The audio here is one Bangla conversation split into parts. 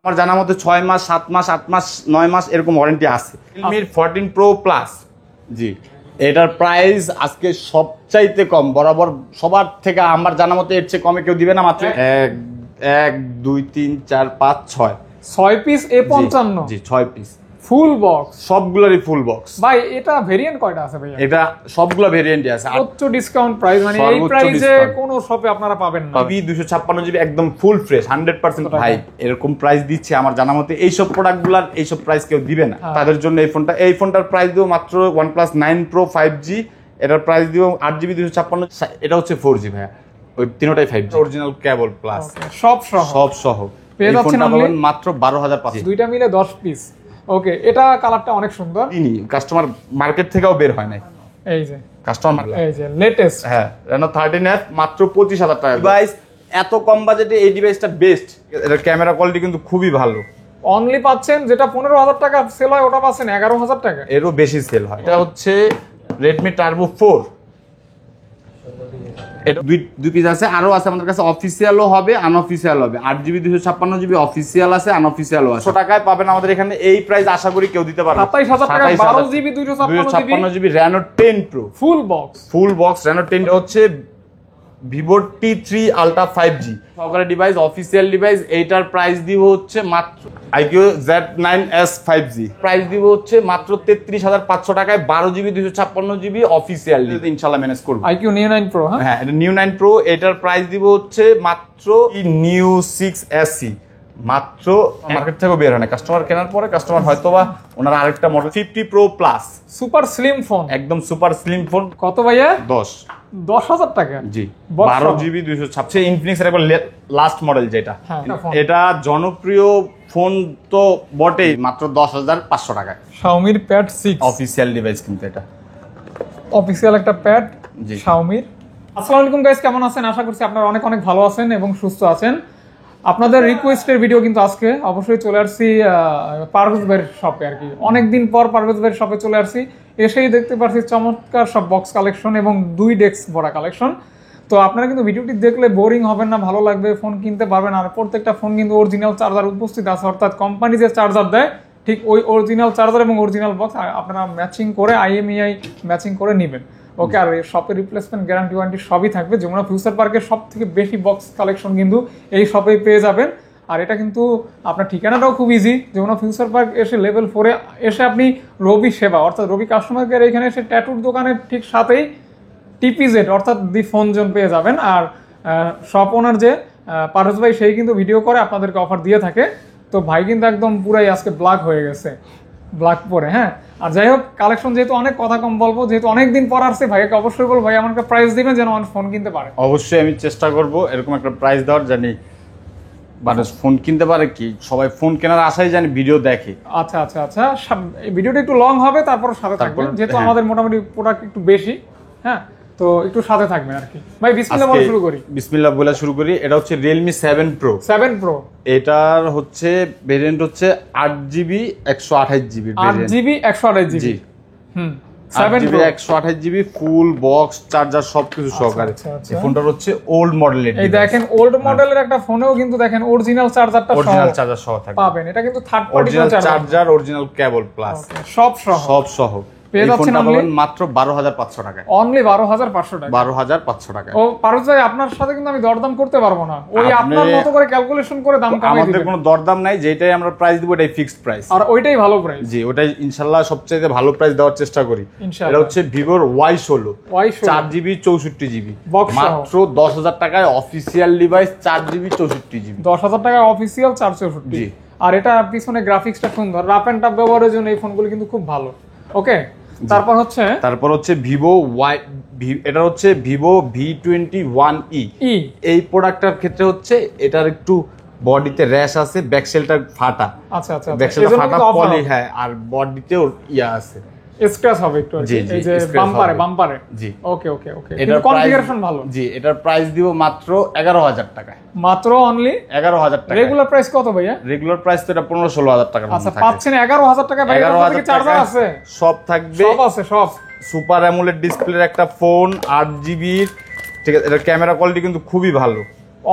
আমার জানা মতে 6 মাস 7 মাস 8 মাস 9 মাস এরকম ওয়ারেন্টি আছে। Realme 14 Pro Plus। জি, এটার প্রাইস আজকে সবচাইতে কম, বরাবর সবার থেকে আমার জানা মতে এর চেয়ে কমে কেউ দিবে না। মাত্র 1 2 3 4 5 6 পিস A55। জি 6 পিস ফুল বক্স, সবগুলোরই ফুল বক্স। ভাই এটা ভেরিয়েন্ট কয়টা আছে ভাইয়া? এটা সবগুলো ভেরিয়েন্টই আছে। উচ্চ ডিসকাউন্ট প্রাইস, মানে এই প্রাইসে কোন শপে আপনারা পাবেন না। জিবি 256 জিবি একদম ফুল ফ্রেশ 100% ভাই, এরকম প্রাইস দিচ্ছে আমার জানা মতে এই সব প্রোডাক্টগুলোর এই সব প্রাইস কেউ দিবে না। তাদের জন্য এই ফোনটার প্রাইস দিও মাত্র OnePlus 9 Pro 5G। এটার প্রাইস দিও 8GB 256। এটা হচ্ছে 4G ভাইয়া, ওই তিনটাই 5G অরিজিনাল কেবল প্লাস সব সহ পেয়ে যাচ্ছেন মাত্র 12500। দুইটা মিলে 10 পিস। ওকে, এটা কালারটা অনেক সুন্দর। কাস্টমার মার্কেট থেকেও বের হয় নাই। এই যে কাস্টমার এই যে লেটেস্ট, হ্যাঁ Reno 13F মাত্র 25000 টাকা। ডিভাইস এত কম বাজেটে এই ডিভাইসটা বেস্ট। এর ক্যামেরা কোয়ালিটি কিন্তু খুবই ভালো। অনলি পাচ্ছেন যেটা 15000 টাকা সেল হয় ওটা পাচ্ছেন 11000 টাকা, এরও বেশি সেল হয়। এটা হচ্ছে Redmi Turbo 4। এটা দুই পিস আছে, আরো আছে আমাদের কাছে, অফিসিয়ালও হবে আনঅফিসিয়াল হবে। 8GB 256GB অফিসিয়াল আছে, আনঅফিসিয়ালও আছে। 100 টাকায় পাবেন আমাদের এখানে। এই প্রাইস আশা করি কেউ দিতে পারবে না। 27000 টাকা 12GB 256GB Reno 10 Pro full box. Reno 10 হচ্ছে Vivo T3 Ultra 5G সহকারে ডিভাইস, অফিসিয়াল ডিভাইস। এইটার প্রাইস দিব হচ্ছে মাত্র iQ Z9s 5G প্রাইস দিব হচ্ছে মাত্র 33500 টাকায়। 12GB 256GB অফিসিয়াল ইনশাআল্লাহ ম্যানেজ করব। iQ Neo 9 Pro, হ্যাঁ এটা Neo 9 Pro। এটার প্রাইস দিব হচ্ছে মাত্র Neo 6SE মাত্র মার্কেট থেকে বের হয় না। কাস্টমার কেনার পরে কাস্টমার হয়তোবা ওনার আরেকটা model 50 Pro Plus super slim phone, একদম সুপার স্লিম ফোন। কত ভাইয়া? 10000 টাকা। জি 12GB 256 ইনফিনিক্স এর একবার লাস্ট মডেল যেটা। এটা জনপ্রিয় ফোন তো বটেই, মাত্র 10500 টাকায়। Xiaomi Pad 6 অফিসিয়াল ডিভাইস কিন্তু এটা অফিসিয়াল একটা প্যাড জি Xiaomi। আসসালামু আলাইকুম গাইস, কেমন আছেন? আশা করছি আপনারা অনেক অনেক ভালো আছেন এবং সুস্থ আছেন। আপনাদের রিকোয়েস্টের ভিডিও কিন্তু আজকে অবশ্যই চলে আসছি পারভেজ ভাইয়ের শপে। আর কি অনেকদিন পর পারভেজ ভাইয়ের শপে চলে আসছি, এসেই দেখতে পাচ্ছি চমৎকার সব বক্স কালেকশন এবং 2 ডেস্ক ভরা কালেকশন। তো আপনারা কিন্তু ভিডিওটি দেখলে বোরিং হবেন না, ভালো লাগবে, ফোন কিনতে পারবেন। আর প্রত্যেকটা ফোন কিন্তু অরিজিনাল চার্জার উপস্থিত আছে, অর্থাৎ কোম্পানি যে চার্জার দেয় ঠিক ওই অরিজিনাল চার্জার এবং অরিজিনাল বক্স আপনারা ম্যাচিং করে IMEI ম্যাচিং করে নেবেন। ওকে, আর শপের রিপ্লেসমেন্ট গ্যারান্টি ওয়ারেন্টি সবই থাকবে। যমুনা ফিউচার পার্কের সব থেকে বেশি বক্স কালেকশন কিন্তু এই শপেই পেয়ে যাবেন। আর এটা কিন্তু আপনার ঠিকানাটাও খুব ইজি। যমুনা ফিউচার পার্ক এসে লেভেল 4 এসে আপনি রবি সেবা অর্থাৎ রবি কাস্টমার কেয়ার এখানে এসে ট্যাটুর দোকানের ঠিক সাথেই TPZ অর্থাৎ দি ফোন জোন পেয়ে যাবেন। আর শপ ওনার যে পারভেজ ভাই সেই কিন্তু ভিডিও করে আপনাদেরকে অফার দিয়ে থাকে। তো ভাই কিন্তু একদম পুরাই আজকে ব্ল্যাক হয়ে গেছে, ব্ল্যাক পরে। হ্যাঁ, আর যাই হোক কালেকশন যেহেতু অনেক কথা কম বলবো, যেহেতু অনেকদিন পর আসছে, ভাইকে অবশ্যই বলবো ভাই আমাকে প্রাইস দিবেন যেন আমার ফোন কিনতে পারে। অবশ্যই আমি চেষ্টা করব এরকম একটা প্রাইস দেওয়ার, জানি মানুষ ফোন কিনতে পারে, কি সবাই ফোন কেনার আশায় জানি ভিডিও দেখে। আচ্ছা আচ্ছা আচ্ছা, এই ভিডিওটা একটু লং হবে, তারপর সাথে থাকবেন যেহেতু আমাদের মোটামুটি প্রোডাক্ট একটু বেশি। হ্যাঁ, তো একটু সাথে থাকবেন আর কি। ভাই বিসমিল্লাহ বলে শুরু করি। বিসমিল্লাহ বলে শুরু করি। এটা হচ্ছে Realme 7 Pro। এটার হচ্ছে ভেরিয়েন্ট হচ্ছে 8GB 128GB 8GB 128GB জি 7GB 128GB full box charger সবকিছু সহকারে। এই ফোনটার হচ্ছে ওল্ড মডেলের। এই দেখেন ওল্ড মডেলের একটা ফোনেও কিন্তু দেখেন অরিজিনাল চার্জারটা সহ থাকবে পাবেন। এটা কিন্তু থার্ড পার্টি চার্জার, অরিজিনাল কেবল প্লাস সব সহ পেয়ে যাচ্ছেন মাত্র 12500 টাকায়। অনলি 12500 টাকা। 12500 টাকা। ও পারুজ ভাই, আপনার সাথে কিন্তু আমি দরদাম করতে পারবো না, ওই আপনার মতো করে ক্যালকুলেশন করে দাম কমাই দিবেন। আমাদের কোনো দরদাম নাই, যেটাই আমরা প্রাইস দিব এটাই ফিক্সড প্রাইস, আর ওইটাই ভালো প্রাইস। জি ওটাই ইনশাআল্লাহ সবচেয়ে ভালো প্রাইস দেওয়ার চেষ্টা করি। এটা হচ্ছে Vivo Y16 4GB 64GB মাত্র 10000 টাকায় অফিশিয়াল ডিভাইস। 4GB 64GB 10000 টাকা অফিশিয়াল 464। জি, আর এটা পিছনে গ্রাফিক্সটা সুন্দর, রাফ এন্ড টাফ ব্যবহারের জন্য এই ফোনগুলো কিন্তু খুব ভালো। ওকে, তারপর হচ্ছে Vivo এটা হচ্ছে Vivo V21e। এই প্রোডাক্টটার ক্ষেত্রে হচ্ছে এটার একটু বডিতে র্যাশ আছে, ব্যাক সেলটা ফাটা। আচ্ছা আচ্ছা, ব্যাক সেলটা ফাটা পলি, হ্যাঁ, আর বডিতেও ইয়া আছে, স্ক্র্যাচ হবে একটু আর কি, এই যে বাম্পারে। জি ওকে ওকে ওকে, এটার কনফিগারেশন ভালো। জি, এটার প্রাইস দিব মাত্র 11000 টাকা। মাত্র অনলি 11000 টাকা। রেগুলার প্রাইস কত ভাইয়া? রেগুলার প্রাইস তো এটা 15-16000 টাকা। আচ্ছা, পাচ্ছেন 11000 টাকা। ভাই এর থেকে চার্জার আছে, সব থাকবে, সব আছে, সব সুপার অ্যামোলেড ডিসপ্লের একটা ফোন 8GB। ঠিক আছে, এটার ক্যামেরা কোয়ালিটি কিন্তু খুবই ভালো।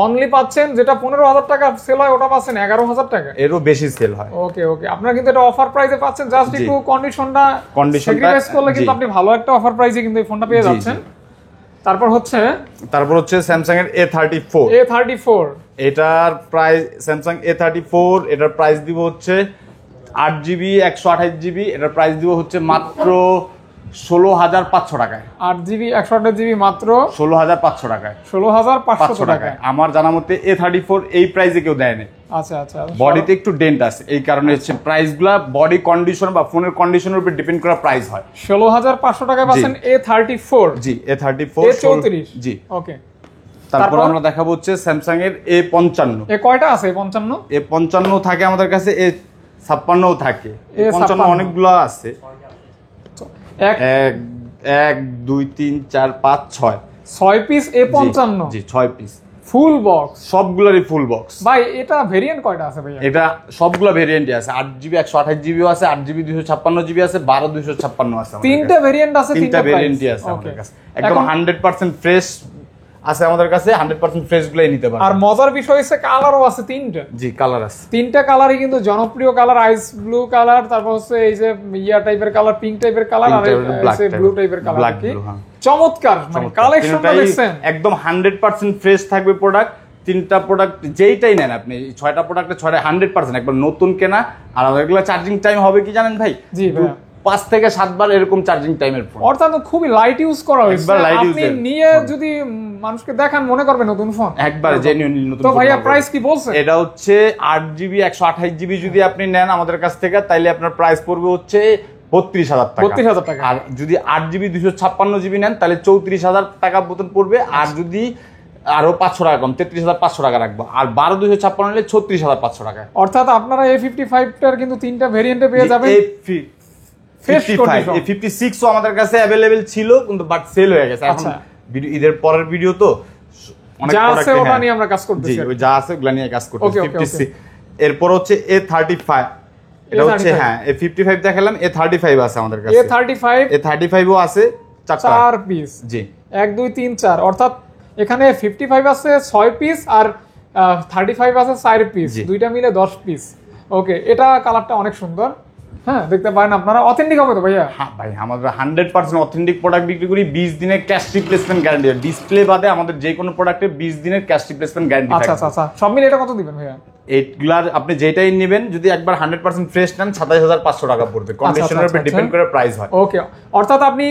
অনলি পাচ্ছেন যেটা 15,000 টাকা সেল হয় ওটা পাচ্ছেন 11,000 টাকা। এরও বেশি সেল হয়। ওকে ওকে, আপনারা কিন্তু এটা অফার প্রাইসে পাচ্ছেন, জাস্ট একটু কন্ডিশনটা স্যাক্রিফাইস করলে কিন্তু আপনি ভালো একটা অফার প্রাইসে কিন্তু এই ফোনটা পেয়ে যাচ্ছেন। তারপর হচ্ছে স্যামসাং এর A34 এটার প্রাইস, স্যামসাং A34 এটার প্রাইস দিব হচ্ছে 8GB 128GB, এটার প্রাইস দিব হচ্ছে মাত্র 16,500 টাকায়। 8GB 128GB মাত্র 16,500 টাকায়। 16,500 টাকায়। আমার জানা মতে A34 এই প্রাইসে কেউ দেয় না। আচ্ছা আচ্ছা, বডিতে একটু ডেন্ট আছে, এই কারণে হচ্ছে প্রাইসগুলো বডি কন্ডিশন বা ফোনের কন্ডিশনের উপর ডিপেন্ড করা প্রাইস হয়। 16,500 টাকায় পাচ্ছেন A34। জি, A34 A34 জি। ওকে, তারপর আমরা দেখাবো হচ্ছে স্যামসাং এর A55। এ কয়টা আছে A55? A55 থাকে আমাদের কাছে, A56ও থাকে। A55 অনেকগুলো আছে, 1 2 3 4 5 6 পিস A55। জি 6 পিস ফুল বক্স, সবগুলোরই ফুল বক্স। ভাই এটা ভেরিয়েন্ট কয়টা আছে ভাই? এটা সবগুলো ভেরিয়েন্টই আছে, 8GB 128GB আছে, 8GB 256GB আছে, 12 256 আছে। তিনটা ভেরিয়েন্ট আছে, তিনটা ভেরিয়েন্টই আছে আমাদের কাছে, একদম 100% ফ্রেশ আছে আমাদের কাছে, 100% ফ্রেশ গুলাই নিতে পারবেন। আর মজার বিষয় হচ্ছে কালারও আছে তিনটা। জি, কালার আছে তিনটা কালারই কিন্তু জনপ্রিয় কালার, আইস ব্লু কালার, তারপর হচ্ছে এই যে ইয়া টাইপের কালার, পিঙ্ক টাইপের কালার, আর এই ব্লু টাইপের কালার। ব্ল্যাক কি ব্লু, হ্যাঁ চমৎকার, মানে কালেকশনটা দেখছেন একদম 100% ফ্রেশ থাকবে প্রোডাক্ট। তিনটা প্রোডাক্ট যেইটাই নেন আপনি, 6টা প্রোডাক্টে 6টা 100% একবার নতুন কেনা। আর এগুলো চার্জিং টাইম হবে কি জানেন ভাই? জি ভাই, 5 থেকে 7 বার এরকম চার্জিং টাইমের ফোন, অর্থাৎ খুবই লাইট ইউজ করা হয়েছে। আপনি নিয়ে যদি মানুষকে দেখান মনে করবে নতুন ফোন, একবার জেনুইনলি নতুন। তো ভাইয়া প্রাইস কি বলছেন? এটা হচ্ছে 8GB 128GB যদি আপনি নেন আমাদের কাছ থেকে, তাইলে আপনার প্রাইস পড়বে হচ্ছে 32,000 টাকা। 32,000 টাকা। আর যদি 8GB 256GB নেন তাহলে 34,000 টাকা মতন পড়বে। আর যদি আরো 500 টাকা কম, 33,500 টাকা রাখবো। আর 12 256 নিলে 36,500 টাকা। অর্থাৎ আপনারা A55টার কিন্তু তিনটা ভেরিয়েন্টে পেয়ে যাবেন। A56ও আমাদের কাছে अवेलेबल ছিল, কিন্তু বাট সেল হয়ে গেছে। এখন ঈদের পরের ভিডিও তো অনেক যা প্রোডাক্ট আছে ওটা নিয়ে আমরা কাজ করতেছি। জি, ওই যা আছে ওগুলা নিয়ে কাজ করতেছি। 56 এরপর হচ্ছে A35, এটা হচ্ছে হ্যাঁ A55 দেখালাম, A35 আছে আমাদের কাছে। A35ও আছে 4 পিস। জি 1 2 3 4, অর্থাৎ এখানে 55 আছে 6 পিস আর 35 আছে 4 পিস, দুইটা মিলে 10 পিস। ওকে, এটা কালারটা অনেক সুন্দর, হ্যাঁ দেখতে পারেন আপনারা। অথেন্টিক হবে তো ভাইয়া? হ্যাঁ ভাই, আমরা 100% অথেন্টিক প্রোডাক্ট বিক্রি করি। 20 দিনের ক্যাশ রিপ্লেসমেন্ট গ্যারান্টি। ডিসপ্লে বাদে আমাদের যে কোনো প্রোডাক্টে 20 দিনের ক্যাশ রিপ্লেসমেন্ট গ্যারান্টি থাকে। আচ্ছা আচ্ছা, সব মিলে এটা কত দিবেন ভাইয়া? এইগুলার আপনি যেটাই নেবেন, যদি একবার 100% ফ্রেশ নেন 27,500 টাকা পড়বে। কন্ডিশনের উপর ডিপেন্ড করে প্রাইস হয়। ওকে, অর্থাৎ আপনি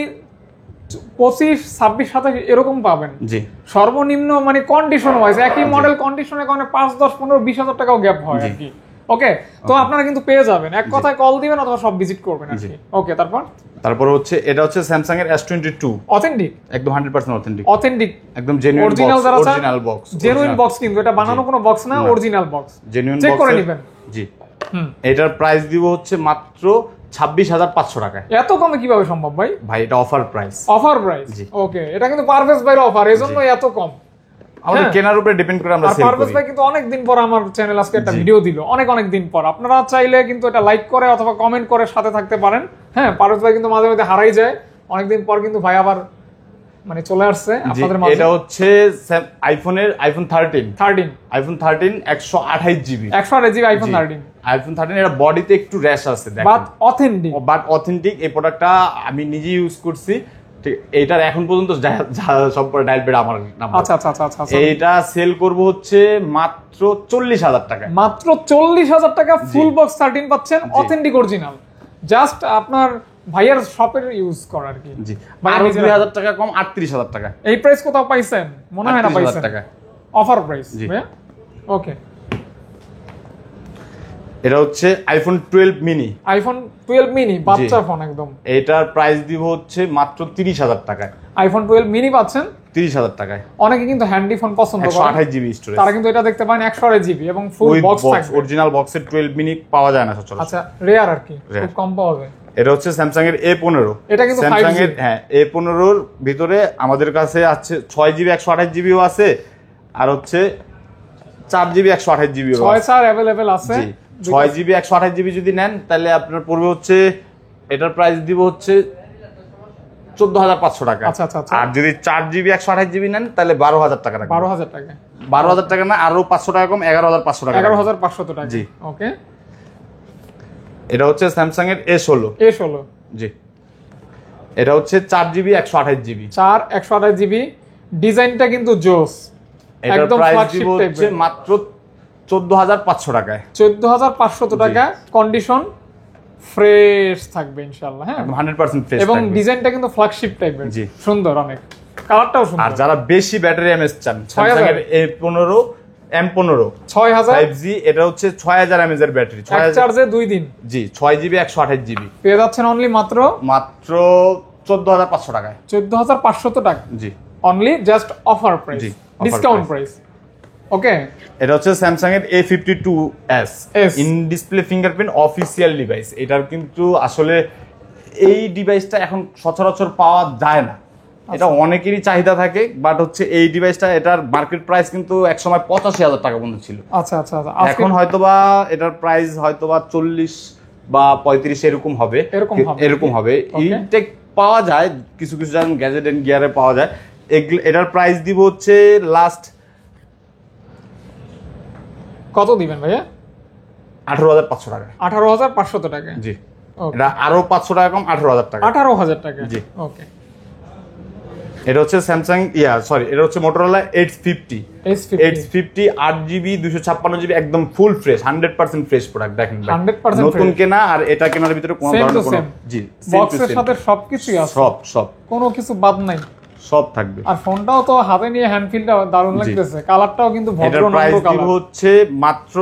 25 26 27 এরকম পাবেন। জি, সর্বনিম্ন মানে কন্ডিশন ওয়াইজ একই মডেল কন্ডিশনের কারণে 5 10 15 20,000 টাকাও গ্যাপ হয় আর কি। ওকে, তো আপনারা কিন্তু পেয়ে যাবেন, এক কথায় কল দিবেন অথবা সব ভিজিট করবেন আর কি। ওকে, তারপর হচ্ছে এটা হচ্ছে স্যামসাং এর S22 অথেন্টিক, একদম 100% অথেন্টিক একদম genuine original box, original box, genuine box, কিন্তু এটা বানানো কোনো বক্স না, original box, genuine check box করে নেবেন। জি, এটার প্রাইস দিব হচ্ছে মাত্র 26,500 টাকা। এত কমে কিভাবে সম্ভব ভাই? ভাই এটা অফার প্রাইস, অফার প্রাইস। ওকে, এটা কিন্তু পারভেজ ভাইয়ের অফার, এজন্য এত কম। আমাদের কেনার উপরে ডিপেন্ড করে আমরা সেল করি। পারভেজ ভাই কিন্তু অনেক দিন পর আমার চ্যানেল আজকে একটা ভিডিও দিল, অনেক দিন পর। আপনারা চাইলে কিন্তু এটা লাইক করে অথবা কমেন্ট করে সাথে থাকতে পারেন। হ্যাঁ, পারভেজ ভাই কিন্তু মাঝে মাঝে হারাই যায়, অনেকদিন পর কিন্তু ভাই আবার মানে চলে আসছে আপনাদের মাঝে। এটা হচ্ছে আইফোনের আইফোন 13 আইফোন 13 128GB আইফোন 13 এটা বডিতে একটু র্যাশ আছে, দেখেন, বাট অথেন্টিক। এই প্রোডাক্টটা আমি নিজে ইউজ করছি। ঠিক, এটার এখন পর্যন্ত সব করে ডায়াল পেড আমার নাম্বার। আচ্ছা, এইটা সেল করব হচ্ছে মাত্র 40,000 টাকা। মাত্র 40,000 টাকা ফুল বক্স 13 পাচ্ছেন, অথেন্টিক অরিজিনাল। জাস্ট আপনার ভাইয়ার শপের ইউজ করা আর কি। জি, আর 2,000 টাকা কম, 38,000 টাকা। এই প্রাইস কোথাও পাইছেন? মনে হয় না পাইছেন। Offer price. ওকে, এটা হচ্ছে আইফোন 12 মিনি। আইফোন 12 মিনি বাচ্চা ফোন একদম। এটার প্রাইস দিব হচ্ছে মাত্র 30,000 টাকায়। আইফোন 12 মিনি পাচ্ছেন 30,000 টাকায়। অনেকে কিন্তু হ্যান্ডি ফোন পছন্দ করে, 128GB স্টোরেজ, তারা কিন্তু এটা দেখতে পান 128GB এবং ফুল বক্স থাকবে। অরিজিনাল বক্সের 12 মিনি পাওয়া যায় না সচরাচর। আচ্ছা, রেয়ার আর কি, খুব কম পাওয়া যায়। এটা হচ্ছে স্যামসাং এর A15। এটা কিন্তু স্যামসাং এর হ্যাঁ A15 এর ভিতরে আমাদের কাছে আছে 6GB 128GBও আছে, আর হচ্ছে 4GB 128GBও আছে। 6 अवेलेबल আছে। 6GB 128GB যদি নেন তাহলে আপনার পড়বে হচ্ছে, এটার প্রাইস দিব হচ্ছে 14,500 টাকা। আচ্ছা আচ্ছা আচ্ছা। আর যদি 4GB 128GB নেন তাহলে 12,000 টাকা রাখবেন। 12,000 টাকা। 12,000 টাকা না, আরো 500 টাকা কম, 11,500 টাকা। 11,500 টাকা। জি। ওকে। এটা হচ্ছে স্যামসাং এর A16। A16। জি। এটা হচ্ছে 4GB 128GB। 4 128GB। ডিজাইনটা কিন্তু জোস। এটার একদম প্রাইস ফ্ল্যাগশিপ দিব হচ্ছে টাইপের। মাত্র 14,500 টাকায়। 14,500 টাকা। কন্ডিশন ফ্রেশ থাকবে ইনশাআল্লাহ। হ্যাঁ, 100% ফ্রেশ এবং থাকবে। ডিজাইনটা কিন্তু ফ্ল্যাগশিপ টাইপের। জি। সুন্দর অনেক। কালারটাও আর সুন্দর। যারা বেশি ব্যাটারি এমএস চান, স্যামসাং এর A15 M15 6000 5G, এটা হচ্ছে 6000 mAh এর ব্যাটারি। এক চার্জে 2 দিন। জি, 6GB 128GB। পেয়ে যাচ্ছেন অনলি মাত্র 14,500 টাকায়। 14,500 টাকা। জি। অনলি জাস্ট অফার প্রাইস, জি, offer ডিসকাউন্ট প্রাইস। ওকে। এটা হচ্ছে স্যামসাং এর A52s S in display fingerprint official device. এটার কিন্তু আসলে এই ডিভাইসটা এখন সচরাচর পাওয়া যায় না। এটা অনেকেরই চাহিদা থাকে, বাট হচ্ছে এই ডিভাইসটা, এটার মার্কেট প্রাইস কিন্তু একসময় 85,000 টাকা পর্যন্ত ছিল। আচ্ছা আচ্ছা আচ্ছা। এখন হয়তোবা এটার প্রাইস হয়তোবা 40 বা 35 এরকম হবে। এরকম হবে। ইনটেক পাওয়া যায় কিছু কিছু জায়গায়, গ্যাজেট এন্ড গিয়ারে পাওয়া যায়। এটার প্রাইস দিব হচ্ছে লাস্ট কত দিবেন ভাইয়া? 18,500 টাকা। 18,500 টাকা। জি। ওকে। এটা আরো 500 টাকা কম, 18,000 টাকা। 18,000 টাকা। জি। ওকে। এটা হচ্ছে স্যামসাং এটা হচ্ছে মোটরোলা H50 8GB 256GB, একদম ফুল ফ্রেশ, 100% ফ্রেশ প্রোডাক্ট। দেখেন 100% নতুন কেনা আর এটা কেনার ভিতরে কোনো ধরনের কোনো জি বক্সের সাথে সবকিছুই আছে। সব কোনো কিছু বাদ নাই, সব থাকবে। আর ফোনটাও তো হাতে নিয়ে হ্যান্ডফিলটা দারুণ লাগতেছে। কালারটাও কিন্তু ভদ্র এটার নম্র প্রাইস দিব কালার। হচ্ছে মাত্র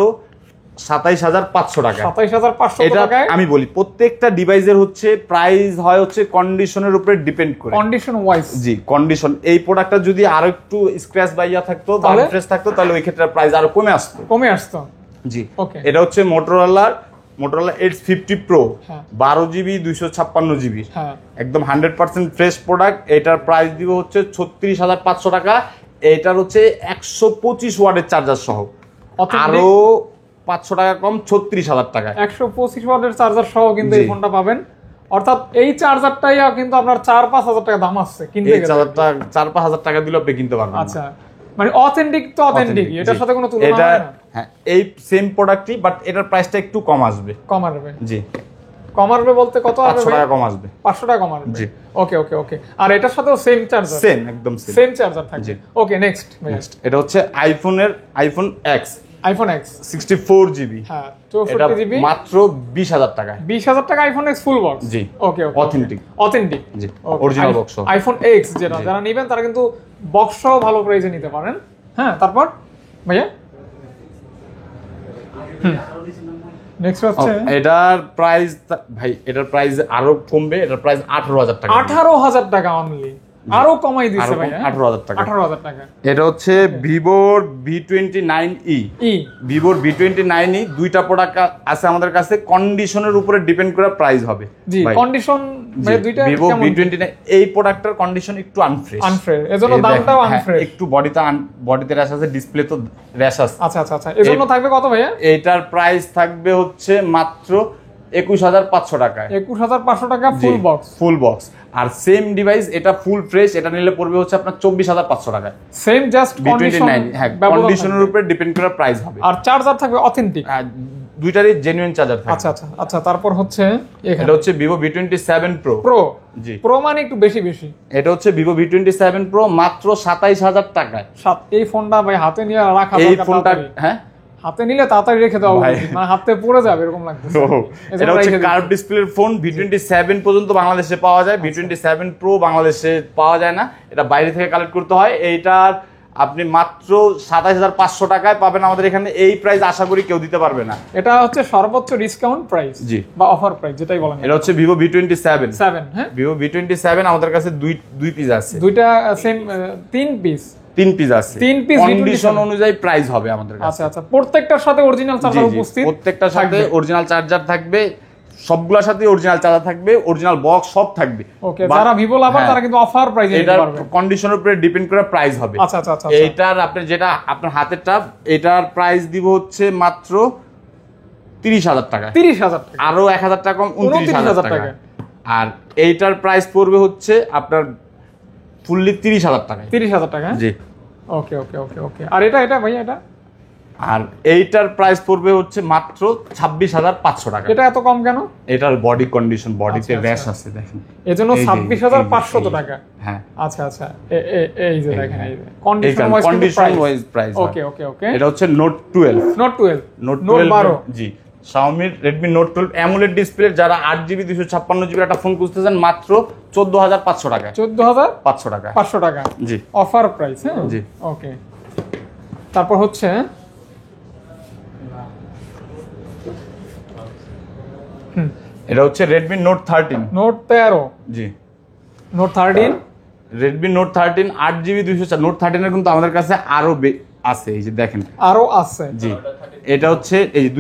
27,500 টাকা। 27,500 এটা টাকায়। আমি বলি প্রত্যেকটা ডিভাইসের হচ্ছে প্রাইস হয় হচ্ছে কন্ডিশনের উপরে ডিপেন্ড করে। Condition wise. জি, কন্ডিশন। এই প্রোডাক্টটা যদি আরো একটু স্ক্র্যাচ বাইয়া থাকতো বা ফ্রেশ থাকতো তাহলে ওই ক্ষেত্রে প্রাইস আরো কমে আসতো। জি। ওকে। এটা হচ্ছে Motorola H50 Pro, 12GB 256GB, একদম 100% ফ্রেশ প্রোডাক্ট। এটার প্রাইস দিব হচ্ছে 36,500 টাকা। এটার হচ্ছে 125 ওয়াটের চার্জার সহ, আরো 500 টাকা কম, 36,000 টাকা। 125 ওয়াটের চার্জার সহ কিন্তু এই ফোনটা পাবেন। অর্থাৎ এই চার্জারটাই কিন্তু আপনার 4-5 হাজার টাকা দাম আসছে কিনতে গেলে। এই চার্জারটা 4-5 হাজার টাকা দিলে আপনি কিনতে পারবেন। আচ্ছা, মানে অথেন্টিক তো অথেন্টিক, এটার সাথে কোনো তুলনা হয় না। হ্যাঁ, এই সেম প্রোডাক্টই, বাট এটার প্রাইসটা একটু কম আসবে। কম আসবে। জি। কম আসবে বলতে কত আসবে? 500 টাকা কম আসবে। 500 টাকা কম আসবে। জি। ওকে ওকে ওকে। আর এটার সাথেও সেম চার্জার? সেম, একদম সেম চার্জার থাকবে। ওকে, নেক্সট। এটা হচ্ছে iPhone X, iPhone X 64GB। হ্যাঁ, 64GB, মাত্র 20,000 টাকা। 20,000 টাকা আইফোন X ফুল বক্স। জি। ওকে ওকে। অথেন্টিক। জি, অরিজিনাল বক্স। আইফোন X যারা নেবেন তারা কিন্তু বক্স সহ ভালো প্রাইসে নিতে পারেন। হ্যাঁ, তারপর ভাইয়া নেক্সট হচ্ছে এটার প্রাইস, ভাই এটার প্রাইস আরো কমবে। এটার প্রাইস 18,000 টাকা। 18,000 টাকা অনলি। আরো কমাই দিছে ভাই। 18,000 টাকা। 18,000 টাকা। এটা হচ্ছে ভিভোর V29e। ভিভোর V29e দুইটা প্রোডাক্ট আছে আমাদের কাছে। কন্ডিশনের উপরে ডিপেন্ড করে প্রাইস হবে। জি, কন্ডিশন মানে দুইটা ভিভো V29, এই প্রোডাক্টটার কন্ডিশন একটু আনফ্রেশ, এজন্য দামটাও আনফ্রেশ। একটু বডিতে র্যাশ আছে, ডিসপ্লে তো র্যাশ আছে। আচ্ছা আচ্ছা আচ্ছা। এজন্য থাকবে কত ভাইয়া? এইটার প্রাইস থাকবে হচ্ছে মাত্র 21,500 টাকায়। 21,500 টাকা ফুল বক্স। Full box. আর সেম ডিভাইস, এটা ফুল ফ্রেশ, এটা নিলে পড়বে হচ্ছে আপনার 24,500 টাকায়। সেম জাস্ট V29, হ্যাঁ, কন্ডিশনের উপরে ডিপেন্ড করে প্রাইস হবে। আর চার্জার থাকবে অথেন্টিক। দুইটারই জেনুইন চার্জার থাকবে। আচ্ছা আচ্ছা আচ্ছা। তারপর হচ্ছে এটা হচ্ছে ভিভো V27 Pro। জি। প্রো মানে একটু বেশি। এটা হচ্ছে ভিভো V27 Pro, মাত্র 27,000 টাকায়। এই ফোনটা ভাই হাতে নিয়ে রাখা এই ফোনটা, হ্যাঁ, হাতে নিলে তাড়াতাড়ি রেখে দেওয়া উচিত, মানে হাতে পড়ে যাবে এরকম লাগতেছে। এটা হচ্ছে কার্ভ ডিসপ্লের ফোন। V27 পর্যন্ত বাংলাদেশে পাওয়া যায়, V27 Pro বাংলাদেশে পাওয়া যায় না, এটা বাইরে থেকে কালেক্ট করতে হয়। এইটার আপনি মাত্র 27,500 টাকায় পাবেন আমাদের এখানে। এই প্রাইস আশা করি কেউ দিতে পারবে না। এটা হচ্ছে সর্বোচ্চ ডিসকাউন্ট প্রাইস, জি, বা অফার প্রাইস যেটাই বলেন। এটা হচ্ছে ভিভো V27। হ্যাঁ, ভিভো V27 আমাদের কাছে দুই পিস আছে। দুইটা সেম, তিন পিস আছে। কন্ডিশন অনুযায়ী প্রাইস হবে আমাদের কাছে। আচ্ছা আচ্ছা। প্রত্যেকটার সাথে অরিজিনাল চার্জার উপস্থিত। প্রত্যেকটার সাথে অরিজিনাল চার্জার থাকবে, সবগুলোর সাথে অরিজিনাল চার্জার থাকবে, অরিজিনাল বক্স সব থাকবে। ওকে, যারা ভিভো লাভার তারা কিন্তু অফার প্রাইসে নিতে পারবে। এটা কন্ডিশনের উপরে ডিপেন্ড করে প্রাইস হবে। আচ্ছা আচ্ছা আচ্ছা। এইটার আপনি যেটা আপনার হাতেরটা, এটার প্রাইস দিব হচ্ছে মাত্র 30,000 টাকা। 30,000 টাকা। আরো 1,000 টাকা কম, 29,000 টাকা। আর এইটার প্রাইস পড়বে হচ্ছে আপনার ফুললি 30,000 টাকায়। 30,000 টাকা? জি। ওকে ওকে ওকে ওকে। আর এটা ভাইয়া এটা? আর এইটার প্রাইস পড়বে হচ্ছে মাত্র 26,500 টাকা। এটা এত কম কেন? এটার বডি কন্ডিশন, বডিতে আচ্ছা, র্যাশ আছে দেখেন, এজন্য 26,500 টাকা। হ্যাঁ আচ্ছা আচ্ছা, এই যে দেখেন, এই যে কন্ডিশন ওয়াইজ প্রাইস। ওকে ওকে ওকে। এটা হচ্ছে নোট 12, নোট 12, নোট নোট 12 12। জি, Xiaomi Redmi Note 12 AMOLED display, যারা 8GB 256GB একটা ফোন খুঁজতেছেন মাত্র 14,500 টাকা। 14,500 টাকা। 500 টাকা জি, অফার প্রাইস। হ্যাঁ জি। ওকে, তারপর হচ্ছে এটা হচ্ছে Redmi Note 13। নোট 13। জি, note 13, Redmi Note 13 8GB 256। Note 13 এর কিন্তু আমাদের কাছে আরো আছে, এই যে দেখেন আরো আছে। জি, এটা হচ্ছে এই যে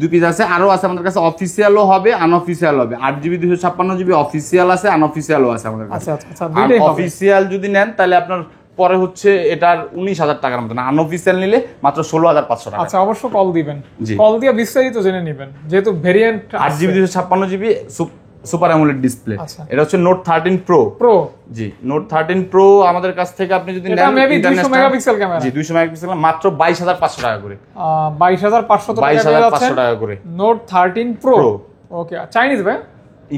দুই পিস আছে, আরো আছে আমাদের কাছে, অফিসিয়ালও হবে আনঅফিসিয়াল হবে। 8GB 256GB অফিসিয়াল আছে, আনঅফিসিয়ালও আছে আমাদের কাছে। আচ্ছা আচ্ছা আচ্ছা, দুইটাই হবে। অফিসিয়াল যদি নেন তাহলে আপনার পরে হচ্ছে এটার 19,000 টাকার মতো, আনঅফিসিয়াল নিলে মাত্র 16,500 টাকা। আচ্ছা, অবশ্য কল দিবেন, জি। কল দিয়ে বিস্তারিত জেনে নেবেন, যেহেতু variant 8GB 256GB super AMOLED display. আচ্ছা। এটা হচ্ছে নোট 13 প্রো। প্রো, জি, নোট 13 প্রো আমাদের কাছ থেকে আপনি যদি এটা নেন, মেবি 200 মেগাপিক্সেল ক্যামেরা। জি, 200 মেগাপিক্সেল, মাত্র 22,500 টাকা করে। 22,500 টাকা 22,500 টাকা করে নোট 13 প্রো। ওকে, চাইনিজ ভাই?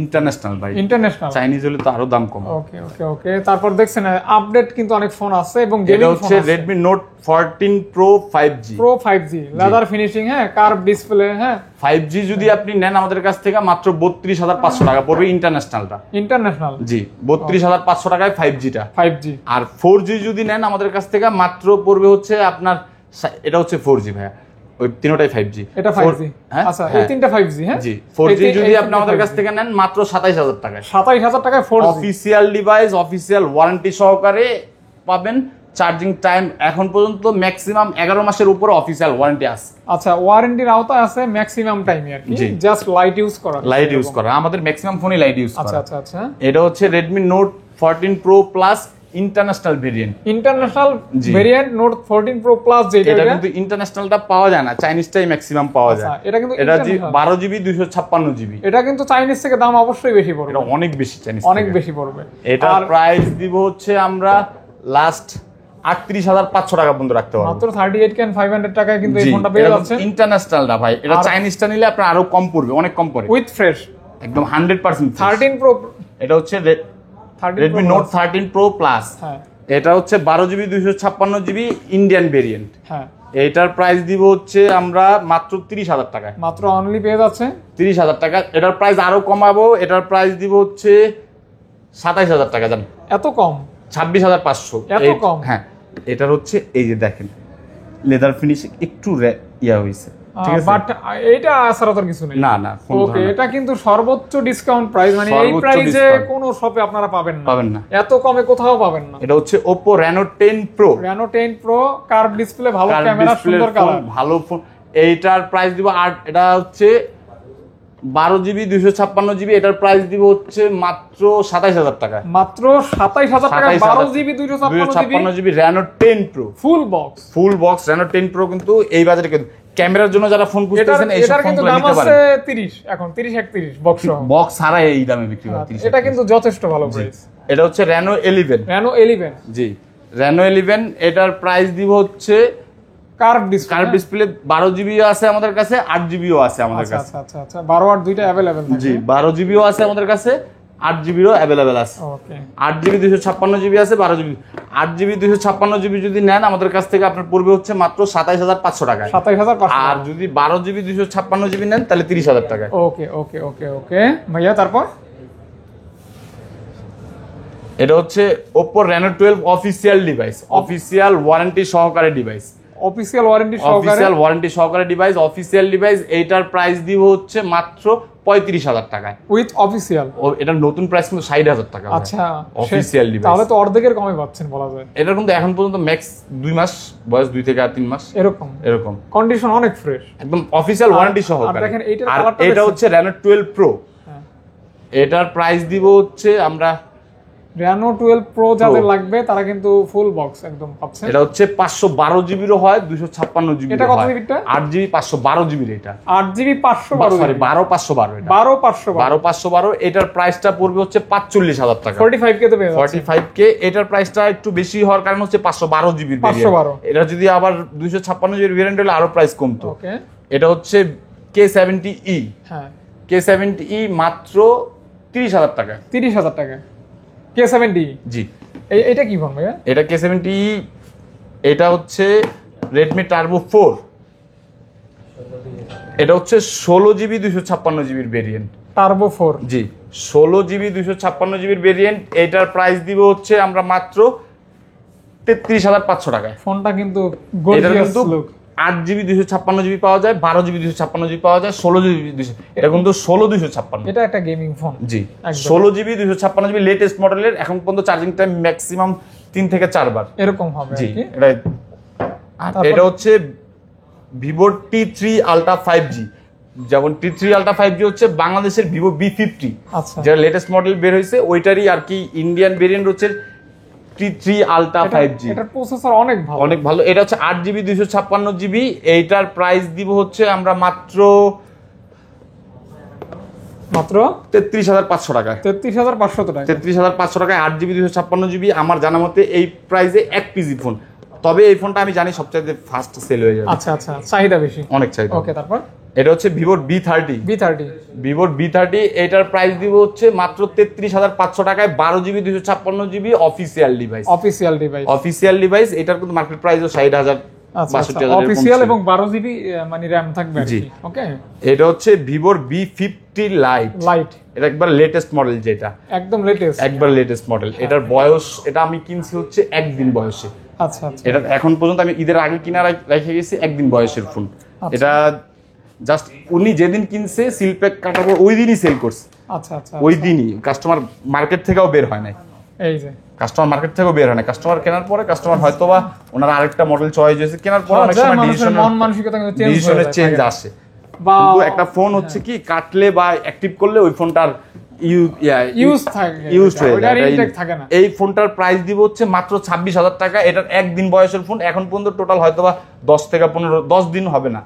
ইন্টারন্যাশনাল ভাই, ইন্টারন্যাশনাল। চাইনিজ হলে তো আরো দাম কম। ওকে ওকে ওকে। তারপর দেখছেন আপডেট কিন্তু অনেক ফোন আছে এবং এটা গেমিং ফোন হচ্ছে আছে। Redmi Note 14 Pro 5G। Pro 5G leather finishing, হ্যাঁ, কার্ভ ডিসপ্লে, হ্যাঁ। 5G যদি আপনি নেন আমাদের কাছ থেকে মাত্র 32,500 টাকা পড়বে ইন্টারন্যাশনালটা। ইন্টারন্যাশনাল, জি, 32,500 টাকায় 5Gটা। 5G। আর 4G যদি নেন আমাদের কাছ থেকে মাত্র পড়বে হচ্ছে আপনার এটা হচ্ছে 4G ভাইয়া, ওই তিনটাই 5G। এটা 5G, আচ্ছা, এই তিনটা 5G। হ্যাঁ জি, 4G যদি আপনি আমাদের কাছ থেকে নেন মাত্র 27,000 টাকায়। 27,000 টাকায় 4G official device, official warranty সহকারে পাবেন। চার্জিং টাইম এখন পর্যন্ত ম্যাক্সিমাম 11 মাসের উপরে অফিসিয়াল ওয়ারেন্টি আছে। আচ্ছা, ওয়ারেন্টির আওতায় আছে ম্যাক্সিমাম টাইমে আর কি, জি। জাস্ট লাইট ইউজ করা। লাইট ইউজ করা, আমাদের ম্যাক্সিমাম ফোনই লাইট ইউজ করা। আচ্ছা আচ্ছা আচ্ছা। এটা হচ্ছে Redmi Note 14 Pro Plus international variant. International জি। ভেরিয়েন্ট নোট 14 প্রো প্লাস, যেটা এটা কিন্তু ইন্টারন্যাশনালটা পাওয়া যায় না, চাইনিজটাই ম্যাক্সিমাম পাওয়া যায়। আচ্ছা, এটা কিন্তু এটা international। 12GB 256GB। এটা কিন্তু চাইনিজ থেকে দাম অবশ্যই বেশি পড়বে, এটা অনেক বেশি চাইনিজ, অনেক বেশি পড়বে। এটার প্রাইস দিব হচ্ছে আমরা লাস্ট 38,500 টাকা পর্যন্ত রাখতে পারবো। মাত্র 38,500 টাকায় কিন্তু এই ফোনটা পেয়ে যাচ্ছেন। ইন্টারন্যাশনালটা ভাই, এটা চাইনিজটা নিলে আপনার আরো কম পড়বে, অনেক কম পড়বে, উইথ ফ্রেশ একদম 100% 13 প্রো। এটা হচ্ছে 13 Redmi Note 13 Pro Plus। হ্যাঁ এটা হচ্ছে 12GB 256GB ইন্ডিয়ান ভেরিয়েন্ট। হ্যাঁ, এটার প্রাইস দিব হচ্ছে আমরা মাত্র 30,000 টাকায়। মাত্র অনলি পেয়ে যাচ্ছে 30,000 টাকা। এটার প্রাইস আরো কমাবো, এটার প্রাইস দিব হচ্ছে 27,000 টাকা। জান, এত কম? 26,500। এত কম? হ্যাঁ, এটার হচ্ছে এই যে দেখেন লেদার ফিনিশিং একটু ইয়া হইছে, ঠিক আছে, বাট এটা ছাড়া তো কিছু নেই। না না, ওকে, এটা কিন্তু সর্বোচ্চ ডিসকাউন্ট প্রাইস, মানে এই সর্বোচ্চ প্রাইসে discount। কোনো শপে আপনারা পাবেন না, পাবেন না, এত কমে কোথাও পাবেন না। এটা হচ্ছে Oppo Reno 10 Pro। Reno 10 Pro, curve display, ভালো ক্যামেরা, সুন্দর কালার, ভালো ফোন। এইটার প্রাইস দিব এটা হচ্ছে 12GB 256GB। এটার প্রাইস দিব হচ্ছে মাত্র 27,000 টাকা। মাত্র 27,000 টাকা, 12GB 256GB Reno 10 Pro ফুল box. Full box Reno 10 Pro কিন্তু এই বাজারে কিন্তু ক্যামেরার জন্য যারা ফোন খুঁজতেছেন এই সব এটার কিন্তু ফোনগুলো দাম নিতে আছে পারেন। 30, এখন 30-31 বক্স সহ। বক্স ছাড়া এই দামে বিক্রি হয় 30। এটা কিন্তু যথেষ্ট ভালো প্রাইস। এটা হচ্ছে Reno 11। Reno 11, জি, Reno 11। এটার প্রাইস দিব হচ্ছে কার্ভ ডিসপ্লে। কার্ভ ডিসপ্লে 12GBও আছে আমাদের কাছে, 8GBও আছে আমাদের আচ্ছা কাছে। আচ্ছা আচ্ছা, 12 আর 2টা अवेलेबल থাকে। জি, 12GBও আছে আমাদের কাছে, 8GBও अवेलेबल আছে। ওকে, 8GB 256GB আছে, 12GB। 8GB 256GB যদি নেন আমাদের কাছ থেকে আপনার পড়বে হচ্ছে মাত্র 27,500 টাকায়। 27,500। আর যদি 12GB 256GB নেন তাহলে 30,000 টাকায়। ওকে ওকে ওকে ওকে ভাইয়া, তারপর এটা হচ্ছে Oppo Reno 12 official device, official warranty সহকারে ডিভাইস, অফিসিয়াল ওয়ারেন্টি সহকারে, অফিসিয়াল ওয়ারেন্টি সহকারে ডিভাইস, অফিসিয়াল ডিভাইস। এইটার প্রাইস দিব হচ্ছে মাত্র 35,000 টাকায় উইথ অফিসিয়াল। ও এটার নতুন প্রাইস কিন্তু 60,000 টাকা। আচ্ছা, অফিসিয়াল ডিভাইস, তাহলে তো অর্ধেকের কমে পাচ্ছেন বলা যায়। এটা কিন্তু এখন পর্যন্ত ম্যাক্স 2 মাস বয়স, 2 থেকে 3 মাস এরকম কন্ডিশন অনেক ফ্রেশ, একদম অফিসিয়াল ওয়ারেন্টি সহকারে। আর দেখেন এইটার আর কালারটা এটা হচ্ছে Reno 12 Pro। হ্যাঁ। এটার প্রাইস দিব হচ্ছে আমরা Reno 12 Pro যাদের লাগবে তারা কিন্তু ফুল বক্স একদম পাচ্ছেন। এটা হচ্ছে 512 জিবিরও হয়, 256 জিবি। এটা কত জিবিটা? 8 জিবি 512 জিবির এটা। 8 জিবি 512, সরি 12512 এটা। 12512 এটার প্রাইসটা পড়বে হচ্ছে 45000 টাকা। 45K তে পেয়ে যাচ্ছে। 45K। এটার প্রাইসটা একটু বেশি হওয়ার কারণ হচ্ছে 512 জিবির 512। এটা যদি আবার 256 জিবির ভেরিয়েন্ট হলে আরো প্রাইস কমতো। ওকে। এটা হচ্ছে K70E। হ্যাঁ, K70E মাত্র 30000 টাকা। 30000 টাকা K70। জি। এটা কি ফোন ভাইয়া? এটা K70E। এটা হচ্ছে Redmi Turbo 4। এটা হচ্ছে 16 জিবি 256 জিবির ভেরিয়েন্ট। Turbo 4। জি, 16 জিবি 256 জিবির ভেরিয়েন্ট। এটার প্রাইস দিব হচ্ছে আমরা মাত্র 33500 টাকায়। ফোনটা কিন্তু এটার গর্জিয়াস কিন্তু লুক। 8 জিবি 256 জিবি পাওয়া যায়, 12 জিবি 256 জিবি পাওয়া যায়, 16 জিবি 200। এটা কিন্তু 16 256। এটা একটা গেমিং ফোন। জি, একদম। 16 জিবি 256 জিবি লেটেস্ট মডেলের। এখন পর্যন্ত চার্জিং টাইম ম্যাক্সিমাম 3 থেকে 4 বার এরকম হবে জি। আর কি। এটা হচ্ছে ভিভো T3 Ultra 5G। যেমন T3 Ultra 5G হচ্ছে বাংলাদেশের ভিভো B50, আচ্ছা, যেটা লেটেস্ট মডেল বের হয়েছে, ওইটারই আর কি ইন্ডিয়ান ভেরিয়েন্ট হচ্ছে T3 Ultra 5G। এটার প্রসেসর অনেক ভালো, অনেক ভালো। এটা হচ্ছে 8 জিবি 256 জিবি। এইটার প্রাইস দিব হচ্ছে আমরা মাত্র 33500 টাকায়। 33500 টাকা। 33500 টাকায় 8 জিবি 256 জিবি। আমার জানা মতে এই প্রাইসে 1 পিজি ফোন। তবে এই ফোনটা আমি জানি সবচেয়ে ফাস্ট সেল হয়ে যাবে। আচ্ছা আচ্ছা, চাহিদা বেশি, অনেক চাহিদা। ওকে। তারপর এটা হচ্ছে ভিভোর B30। ভিভোর B30 এটার প্রাইস দিব হচ্ছে মাত্র 33500 টাকায়, 12 জিবি 256 জিবি অফিসিয়াল ডিভাইস। এটার কিন্তু মার্কেট প্রাইসও 60000 আচ্ছা, 62000 অফিসিয়াল এবং 12 জিবি মানে র‍্যাম থাকবে আর কি। ওকে। এটা হচ্ছে ভিভোর B50 লাইট। এটা একবার লেটেস্ট মডেল, যেটা একদম লেটেস্ট মডেল। এটার বয়স, এটা আমি কিনছি হচ্ছে একদিন বয়সে। আচ্ছা আচ্ছা। এটা এখন পর্যন্ত আমি ঈদের আগে কিনা রেখে গেছি, একদিন বয়সের ফোন। এটা জাস্ট উনি যেদিন কিনছে সিল প্যাক কাটার পর ওই দিনই সেল করছে। আচ্ছা আচ্ছা, ওই দিনই কাস্টমার মার্কেট থেকেও বের হয় নাই। এই যে কাস্টমার মার্কেট থেকেও বের হয় না। কাস্টমার কেনার পরে কাস্টমার হয়তোবা ওনার আরেকটা মডেল চয়েস হয়েছে, কেনার পরে অনেক সময় মন মানসিকতা কিন্তু চেঞ্জ আসে। কিন্তু একটা ফোন হচ্ছে কি কাটলে বা অ্যাক্টিভ করলে ওই ফোনটার ইউজ থাকে না। এই ফোনটার প্রাইস দিব হচ্ছে মাত্র 26000 টাকা। এটার একদিন বয়সের ফোন। এখন পর্যন্ত টোটাল হয়তোবা 10 থেকে 15 10 দিন হবে না,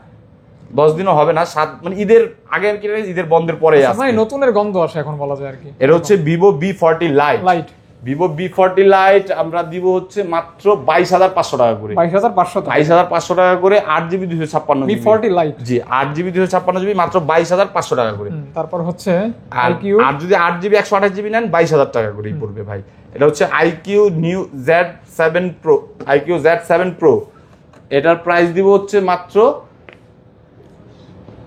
10 দিনও হবে না, 7 মানে ঈদের আগে আর কি, ঈদের বন্ধের পরে আসে। মানে নতুনের গন্ধ আসে এখন বলা যায় আর কি। এটা হচ্ছে Vivo B40 light. Vivo B40 light আমরা দিব হচ্ছে মাত্র 22500 টাকা করে। 22500 টাকা করে, 8 জিবি 256 জিবি B40 লাইট। জি, 8 জিবি 256 জিবি মাত্র 22500 টাকা করে। তারপর হচ্ছে IQ। আর যদি 8 জিবি 128 জিবি নেন 22000 টাকা করেই পড়বে ভাই। এটা হচ্ছে IQ নিউ Z7 Pro। এটার প্রাইস দিব হচ্ছে মাত্র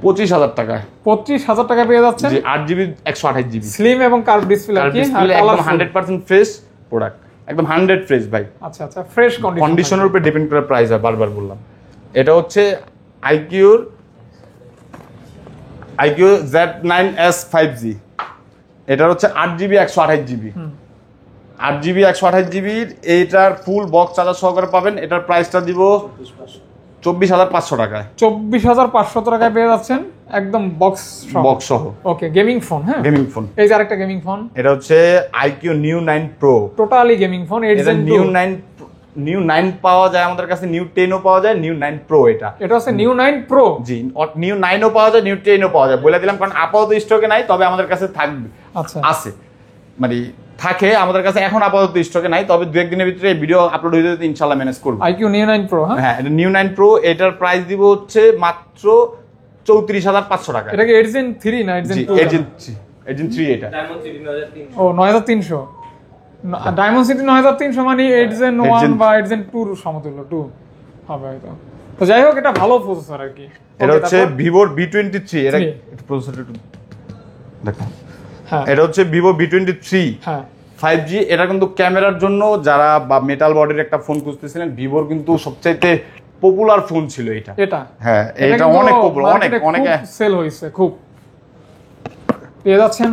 25000 টাকা। 25000 টাকা পেয়ে যাচ্ছেন। জি, 8 জিবি 128 জিবি স্লিম এবং কার্ভ ডিসপ্লে আর কি। একদম 100% ফ্রেশ প্রোডাক্ট, একদম 100 ফ্রেশ ভাই। আচ্ছা আচ্ছা, ফ্রেশ কন্ডিশনের উপর ডিপেন্ড করে প্রাইস হয়, বারবার বললাম। এটা হচ্ছে IQ Z9s 5G। এটা হচ্ছে 8 জিবি 128 জিবি। 8 জিবি 128 জিবির এইটার ফুল বক্স চার্জার সহকারে পাবেন। এটার প্রাইসটা দিব 24500 টাকায়। 24500 টাকায় পেয়ে যাচ্ছেন একদম বক্স সহ। ওকে, গেমিং ফোন। হ্যাঁ, গেমিং ফোন। এই যে আরেকটা গেমিং ফোন। এটা হচ্ছে IQ Neo 9 Pro। Totally gaming phone. এটা Neo 9 পাওয়া যায় আমাদের কাছে, Neo 10 ও পাওয়া যায়, Neo 9 Pro। এটা হচ্ছে Neo 9 Pro। জি, Neo 9 ও পাওয়া যায়, Neo 10 ও পাওয়া যায়। বলে দিলাম কারণ আপাতত স্টকে নাই, তবে আমাদের কাছে থাকবে। আচ্ছা, আছে মানে থাকে আমাদের কাছে, এখন আপাতত স্টকে নাই, তবে 2-1 দিনের ভিতরে এই ভিডিও আপলোড হয়ে যাবে, ইনশাআল্লাহ ম্যানেজ করব। IQ Neo 9 Pro। হ্যাঁ, এটা Neo 9 Pro। এটার প্রাইস দিব হচ্ছে মাত্র 34500 টাকা। এটা কি Edgen 3 না Edgen 2? Edgen 3 এটা। Diamond city 9300। ও 9300। ডায়মন্ড সিটি 9300 মানে Edgen 1 বা Edgen 2 এর সমতুল্য, 2 হবে হয়তো। তো যাই হোক, এটা ভালো প্রসেসর আর কি। এটা হচ্ছে ভিভোর B23। এটা একটু প্রসেসর একটু দেখো। হ্যাঁ, এটা হচ্ছে ভিভো B23। হ্যাঁ, 5G। এটা কিন্তু ক্যামেরার জন্য যারা বা মেটাল বডির একটা ফোন খুঁজতেছিলেন, ভিভোর কিন্তু সবচাইতে পপুলার ফোন ছিল এটা। হ্যাঁ, এটা অনেক পপুলার, অনেক সেল হইছে খুব। পেয়ে যাচ্ছেন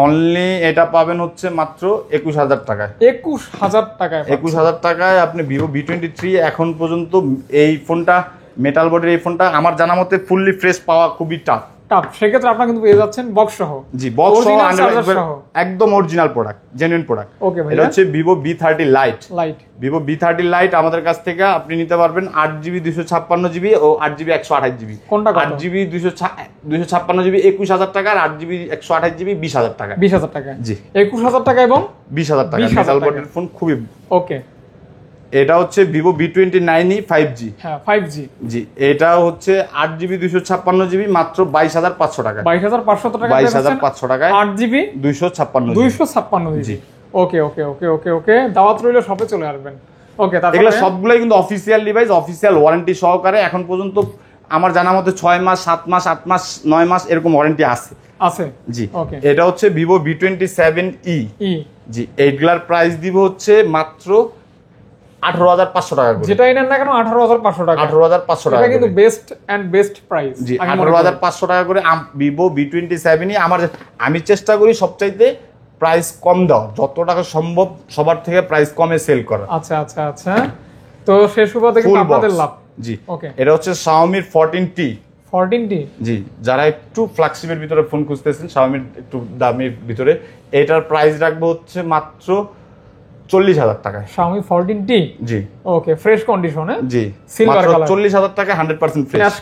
অনলি এটা পাবেন হচ্ছে মাত্র 21000 টাকায়। 21000 টাকায় 21000 টাকায় আপনি ভিভো B23। এখন পর্যন্ত এই ফোনটা মেটাল বডির এই ফোনটা আমার জানা মতে ফুললি ফ্রেশ পাওয়া খুবই টাফ। টাফ, সেক্ষেত্রে আপনারা কিন্তু পেয়ে যাচ্ছেন বক্স সহ। জি, বক্স সহ Original charger সহ। একদম অরিজিনাল প্রোডাক্ট, জেনুইন প্রোডাক্ট। ওকে ভাই, এটা হচ্ছে Vivo B30 light. Light Vivo B30 light আমাদের কাছ থেকে আপনি নিতে পারবেন 8GB 256GB ও 8GB 128GB। কোনটা কত? 8GB 256GB 21,000 টাকা, আর 8GB 128GB 20,000 টাকা। 20,000 টাকা। জি, 21,000 টাকা এবং 20,000 টাকা। 20,000 মেটাল টাকা। বডির ফোন খুবই। ওকে, এটা হচ্ছে ভিভো B29e 5G। হ্যাঁ 5G। জি, এটা হচ্ছে 8GB 256GB মাত্র 22,500 টাকা। 22,500 টাকা। 22,500 টাকায় 8GB 256GB। 256 জি। ওকে ওকে ওকে ওকে ওকে, দাওয়াত রইল, শপে চলে আসবেন। ওকে, এগুলো তারপরে সবগুলোই কিন্তু অফিসিয়াল ডিভাইস, অফিসিয়াল ওয়ারেন্টি সহকারে। এখন পর্যন্ত আমার জানা মতে 6 মাস, 7 মাস, 8 মাস, 9 মাস এরকম ওয়ারেন্টি আছে। আছে। জি, ওকে। এটা হচ্ছে ভিভো B27e। জি, এইগুলার প্রাইস দিব হচ্ছে মাত্র 18,500 টাকা করে। যেটাই নেন না কেন 18,500 টাকা। 18,500 টাকা এটা কিন্তু করে। Best and best price. জি, 18,500 টাকা করে ভিভো B27e। আমি চেষ্টা করি সবচাইতে প্রাইস কম দেওয়া, যত টাকা সম্ভব সবার থেকে প্রাইস কমে সেল করা। আচ্ছা আচ্ছা আচ্ছা, তো সে সুবাদে কিন্তু ফুল আপনাদের বক্স। লাভ। জি, ওকে। এটা হচ্ছে Xiaomi 14T। 14T। জি, যারা একটু ফ্ল্যাগশিপের ভিতরে ফোন খুঁজতেছেন, Xiaomi একটু দামের ভিতরে, এটার প্রাইস রাখবো হচ্ছে মাত্র 40,000 টাকায়। Xiaomi 14T। জি। ওকে, ফ্রেশ কন্ডিশনে। জি, সিলভার মাত্র কালার। 40,000 টাকায় 100% ফ্রেশ। Ash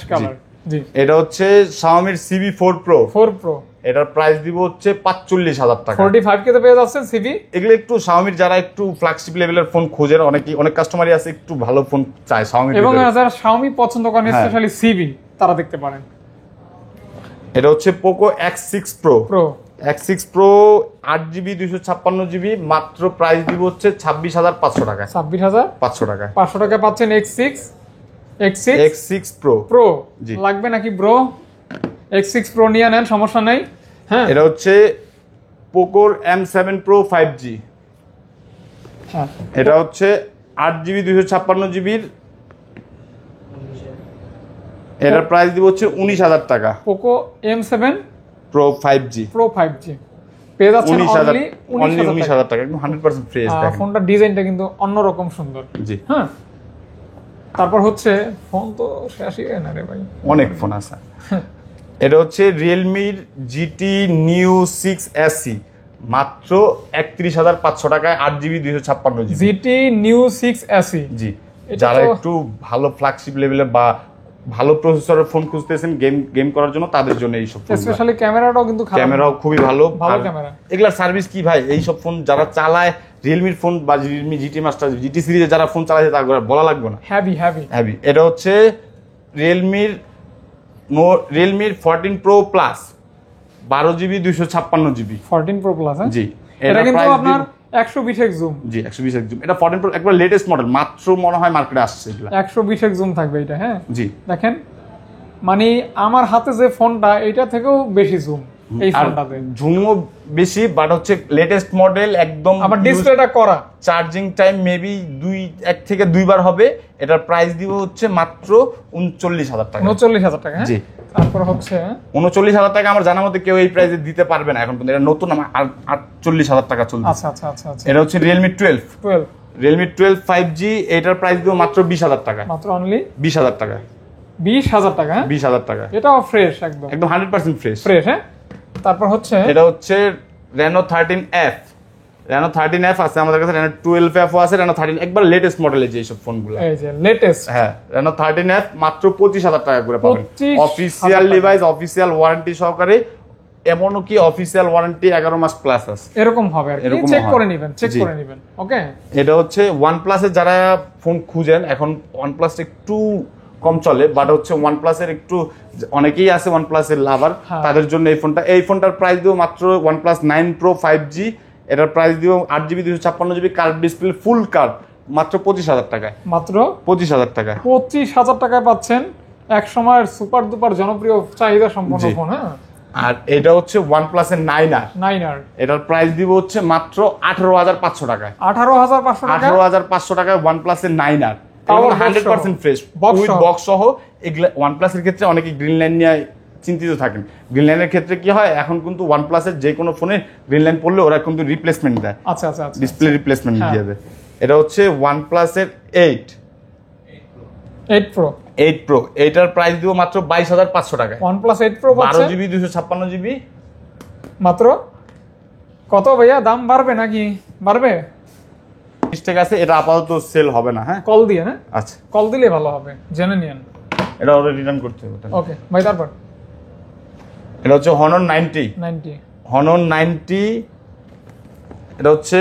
colour. জি। এটা হচ্ছে Xiaomi CB4 Pro। 4 Pro। এটার প্রাইস দিব হচ্ছে 45,000 টাকা। 45 কে তে পেয়ে যাচ্ছেন সিভি। এগুলো একটু Xiaomi যারা একটু ফ্ল্যাগশিপ লেভেলের ফোন খোঁজেন, অনেক কাস্টমারই আছে একটু ভালো ফোন চায় Xiaomi। এবং যারা Xiaomi পছন্দ করেন, হ্যাঁ। স্পেশালি সিভি, তারা দেখতে পারেন। এটা হচ্ছে Poco X6 Pro। Pro X6 Pro 8GB 256GB মাত্র প্রাইস দিব হচ্ছে 26,500 টাকা। 26,500 টাকা। 500 টাকা পাচ্ছেন X6 X6 Pro। Pro। জি। লাগবে নাকি ব্রো? X6 Pro নিয়ে নেন, সমস্যা নাই। হ্যাঁ, এটা হচ্ছে Poco M7 Pro 5G। হ্যাঁ, এটা হচ্ছে 8GB 256GB। এটার প্রাইস দিব হচ্ছে 19,000 টাকা। Poco M7 Pro 5G Pro 5G পেয়ে যাচ্ছেন 19,000 অনলি অনলি 19,000 19,000 টাকা, একদম 100% ফ্রেশ দেখেন। ফোনটার ডিজাইনটা কিন্তু অন্যরকম সুন্দর। জি, হ্যাঁ, তারপর হচ্ছে ফোন তো শেষই হয় না রে ভাই, অনেক ফোন আছে। এটা হচ্ছে Realme GT Neo 6 SE মাত্র 31,500 টাকায় 8GB 256GB। GT Neo 6 SE। জি, এটা যারা তো- একটু ভালো ফ্ল্যাগশিপ লেভেলের বা ভালো প্রসেসরের ফোন খুঁজতেছেন গেম করার জন্য, তাদের জন্য এই সব ফোন। স্পেশালি ক্যামেরাটাও কিন্তু খারাপ না। ক্যামেরাও খুবই ভালো। ভালো আর ক্যামেরা। এগুলা সার্ভিস কি ভাই, এই সব ফোন যারা চালায়, রিয়েলমির ফোন বা রিয়েলমি GT মাস্টার GT সিরিজে যারা ফোন চালায় তার বলা লাগবে না। Heavy heavy. এটা হচ্ছে রিয়েলমির 14 Pro Plus 12GB 256GB। 14 Pro Plus। হ্যাঁ, জি, এটা কিন্তু price আপনার 120x জুম। জি 120x জুম। এটা 14 Pro একবার লেটেস্ট মডেল, মাত্র মনে হয় মার্কেটে আসছে এগুলা। 120x জুম থাকবে এটা। হ্যাঁ, জি, দেখেন, মানে আমার হাতে যে ফোনটা, এটা থেকেও বেশি জুম এই আর ফোনটাতে। ঝুমও বেশি, বাট হচ্ছে লেটেস্ট মডেল একদম। আবার ডিসপ্লেটা করা। চার্জিং টাইম মেবি 1 থেকে 2 বার হবে। এটার প্রাইস দিব হচ্ছে মাত্র 39,000 টাকা। 39,000 টাকা। হ্যাঁ, জি, তারপর হচ্ছে 39,000 টাকা আমার জানার মধ্যে কেউ এই প্রাইসে দিতে পারবে না এখন পর্যন্ত। এটা নতুন, আমার 48,000 টাকা চলছে। আচ্ছা আচ্ছা আচ্ছা আচ্ছা এটা হচ্ছে Realme 12। 12 Realme 12 5G। এটার প্রাইস দিব মাত্র 20,000 টাকা। মাত্র অনলি 20,000 টাকা। 20,000 টাকা। হ্যাঁ, 20,000 টাকা, এটাও ফ্রেশ, একদম একদম 100% ফ্রেশ। ফ্রেশ। হ্যাঁ, তারপর হচ্ছে এটা হচ্ছে Reno 13F। Reno 13F আছে আমাদের কাছে, Reno 12F ও আছে, Reno 13 একবার লেটেস্ট মডেলের যে সব ফোনগুলো। এই যে লেটেস্ট। হ্যাঁ, Reno 13F মাত্র 25,000 টাকা করে পাবেন। 25,000 অফিসিয়াল ডিভাইস, অফিসিয়াল ওয়ারেন্টি সহকারে, এমনও কি অফিসিয়াল ওয়ারেন্টি 11 মাস প্লাস আছে। এরকম হবে আর কি, এরকম চেক হয়। করে নেবেন, চেক জি। করে নেবেন। ওকে, এটা হচ্ছে OnePlus এর যারা ফোন খুঁজেন, এখন OnePlus একটু কম চলে, বাট হচ্ছে OnePlus এর একটু অনেকেই আছে OnePlus এর লাভার, হ্যাঁ। তাদের জন্য এই ফোনটার প্রাইস দিও মাত্র OnePlus 9 Pro 5G। এটার প্রাইস দিও 8GB 256GB curve display full curve মাত্র 25,000 টাকায়। মাত্র 25,000 টাকায়। 25,000 টাকায় পাচ্ছেন এক সময়ের সুপার দুপার জনপ্রিয় চাহিদা সম্পন্ন জি। ফোন। হ্যাঁ, আর এটা হচ্ছে OnePlus এর 9R। 9R এটার প্রাইস দিব হচ্ছে মাত্র 18,500 টাকায়। 18,500 টাকা। 18,500 টাকায় OnePlus এর 9R। তাও box 100% ফ্রেশ Box উইথ সহ। বক্স সহ। এগুলা OnePlus এর ক্ষেত্রে অনেকে গ্রিন লাইন নিয়ে চিন্তিত থাকেন। গ্রিন লাইনের ক্ষেত্রে কি হয়, এখন কিন্তু OnePlus এর যে কোনো ফোনে গ্রিন লাইন পড়লে ওরা কিন্তু রিপ্লেসমেন্ট দেয়, আচ্ছা আচ্ছা আচ্ছা, ডিসপ্লে রিপ্লেসমেন্ট হ্যাঁ। দিয়ে দেয়। এটা হচ্ছে OnePlus এর 8 8 Pro 8 প্রো, এটার প্রাইস দিব মাত্র 22,500 টাকায়। OnePlus 8 Pro 12 জিবি 256 জিবি মাত্র কত ভাইয়া? দাম বাড়বে নাকি বাড়বে? ঠিক আছে, এটা আপাতত সেল হবে না। হ্যাঁ, কল দিয়ে না? আচ্ছা, কল দিলে ভালো হবে, জেনে নিন। এটা ওরা রিটার্ন করতে হবে। ওকে ভাই, তারপর এটা হচ্ছে Honor 90। 90 Honor 90, এটা হচ্ছে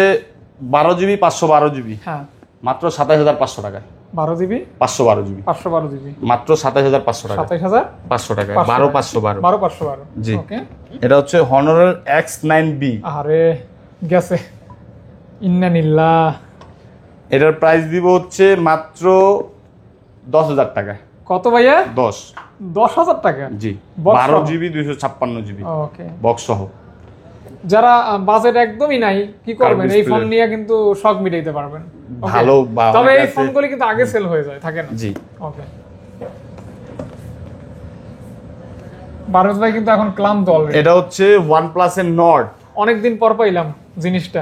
12 জিবি 512 জিবি, হ্যাঁ, মাত্র 27,500 টাকায়। 12 জিবি 512 জিবি 512 জিবি মাত্র 27,500 টাকা। 27,500 টাকা, 12,512। 12,512 জি। ওকে, এটা হচ্ছে Honor X9B। আরে গেছে, ইন্নানিল্লাহ। এটার প্রাইস দিব হচ্ছে মাত্র 10,000 টাকা। কত ভাইয়া? 10,000 টাকা? জি, Box 12 সহ? জিবি 256 জিবি ওকে, বক্স সহ। যারা বাজেট একদমই নাই, কি করবেন? এই display। ফোন নিয়ে কিন্তু শখ মিটাইতে পারবেন। Okay? ভালো বা তবে অনেক এই আছে। ফোনগুলি কিন্তু আগে সেল হয়ে যায়, থাকে না? জি। ওকে, পারভেজ ভাই কিন্তু এখন ক্লান্ত অলরেডি। এটা হচ্ছে OnePlus এর Nord। অনেকদিন পর পাইলাম জিনিসটা।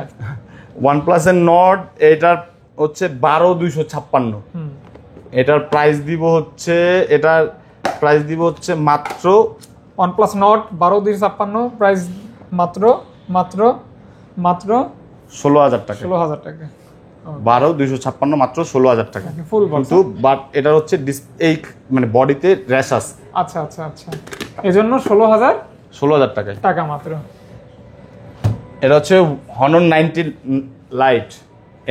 OnePlus এর Nord, এটার হচ্ছে 12,256। হুম, এটার প্রাইস দিব হচ্ছে মাত্র OnePlus Nord 12,256, প্রাইস মাত্র মাত্র মাত্র 16,000 টাকা। 16,000 টাকা। 12,256 মাত্র 16,000 টাকা। Full box. কিন্তু বাট এটা হচ্ছে এই মানে বডিতে র্যাশ আছে। আচ্ছা আচ্ছা আচ্ছা, এজন্য 16,000 টাকায়। টাকা মাত্র। এটা হচ্ছে Honor 90 Lite।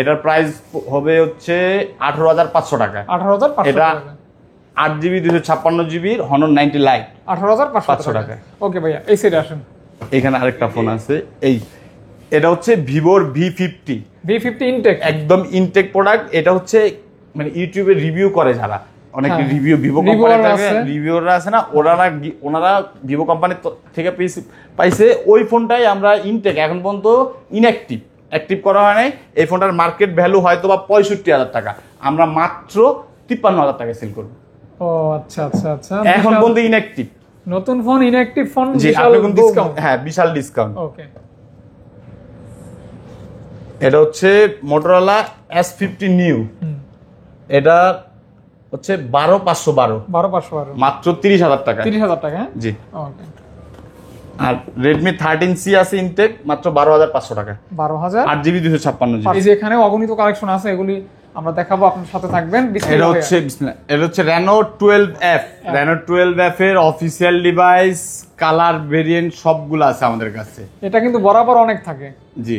এটার প্রাইস হবে হচ্ছে 18,500 টাকা। 18,500 এটা টাকা। 8 জিবি 256 জিবির Honor 90 Lite 18,500 টাকা। টাকা। ওকে ভাইয়া, এই সাইডে আসেন। এখানে আরেকটা ফোন আছে, এটা হচ্ছে ভিভোর V50। V50 ইনটেক, একদম ইনটেক প্রোডাক্ট। এটা হচ্ছে মানে ইউটিউবে রিভিউ করে যারা, অনেকে হ্যাঁ। রিভিউ ভিভো Reviewer কোম্পানি আছে। রিভিউরা আছে না, ওনারা ভিভো কোম্পানি থেকে পাইছে ওই ফোনটাই আমরা ইনটেক এখন পর্যন্ত অ্যাক্টিভ করা হয় নাই। এই ফোনটার মার্কেট ভ্যালু হয়তো বা 65,000 টাকা, আমরা মাত্র 53,000 টাকায় সেল করব। ও আচ্ছা আচ্ছা আচ্ছা, এখন পর্যন্ত ইনঅ্যাক্টিভ। নতুন ফোন, ইনঅ্যাক্টিভ ফোন, জি, বিশাল আপনি কিন্তু ডিসকাউন্ট। হ্যাঁ, বিশাল ডিসকাউন্ট। ওকে, এটা হচ্ছে Motorola S50 নিউ। হুম, এটা হচ্ছে 12,512 12,512 মাত্র 30,000 টাকা। 30,000 টাকা, হ্যাঁ? জি। ওকে, আর Redmi 13C আছে ইনটেক, মাত্র 12,500 টাকা। 12,000। 8 জিবি 256 জিবি। এই যে এখানে অগণিত কালেকশন আছে, এগুলি আমরা দেখাবো, আপনার সাথে থাকবেন। এটা বিসমিল্লাহ হচ্ছে Reno 12F। Reno 12F এর অফিসিয়াল ডিভাইস, কালার ভেরিয়েন্ট সবগুলো আছে আমাদের কাছে। এটা কিন্তু বরাবর অনেক থাকে। জি,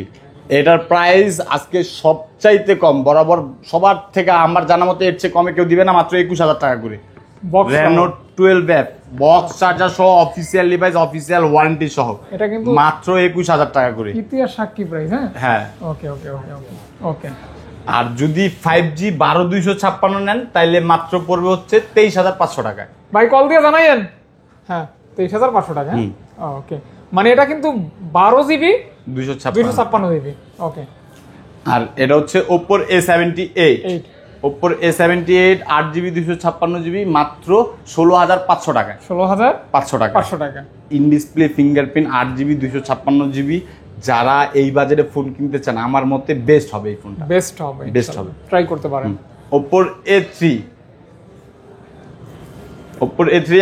এটার প্রাইস আজকে সবচাইতে কম, বরাবর সবার থেকে আমার জানা মতে এর চেয়ে কমে কেউ দিবে না, মাত্র 21,000 টাকা করে। Box Reno 12F box charger সহ, অফিসিয়াল ডিভাইস, অফিসিয়াল ওয়ারেন্টি সহ, এটা কিন্তু মাত্র 21,000 টাকা করে। ইতিহাস সাক্ষী প্রাইস। হ্যাঁ, হ্যাঁ। ওকে ওকে ওকে ওকে ওকে। আর যদি 5G 12,256 নেন তাইলে মাত্র পড়বে হচ্ছে 23,500 টাকা। ভাই কল দিয়ে জানাইয়েন। হ্যাঁ, 23,500 টাকা। ওকে, মানে এটা কিন্তু 12 জিবি 256 জিবি। ওকে, আর এটা হচ্ছে Oppo A78। 8 Oppo A78 8 GB 256 GB মাত্র 16,500 টাকা। 16,500 টাকা। 500 টাকা। In display fingerprint 8 GB 256 GB. যারা এই বাজেটে ফোন কিনতে চান, আমার মতে বেস্ট হবে এই ফোনটা। বেস্ট হবে, বেস্ট হবে, ট্রাই করতে পারেন। Oppo A3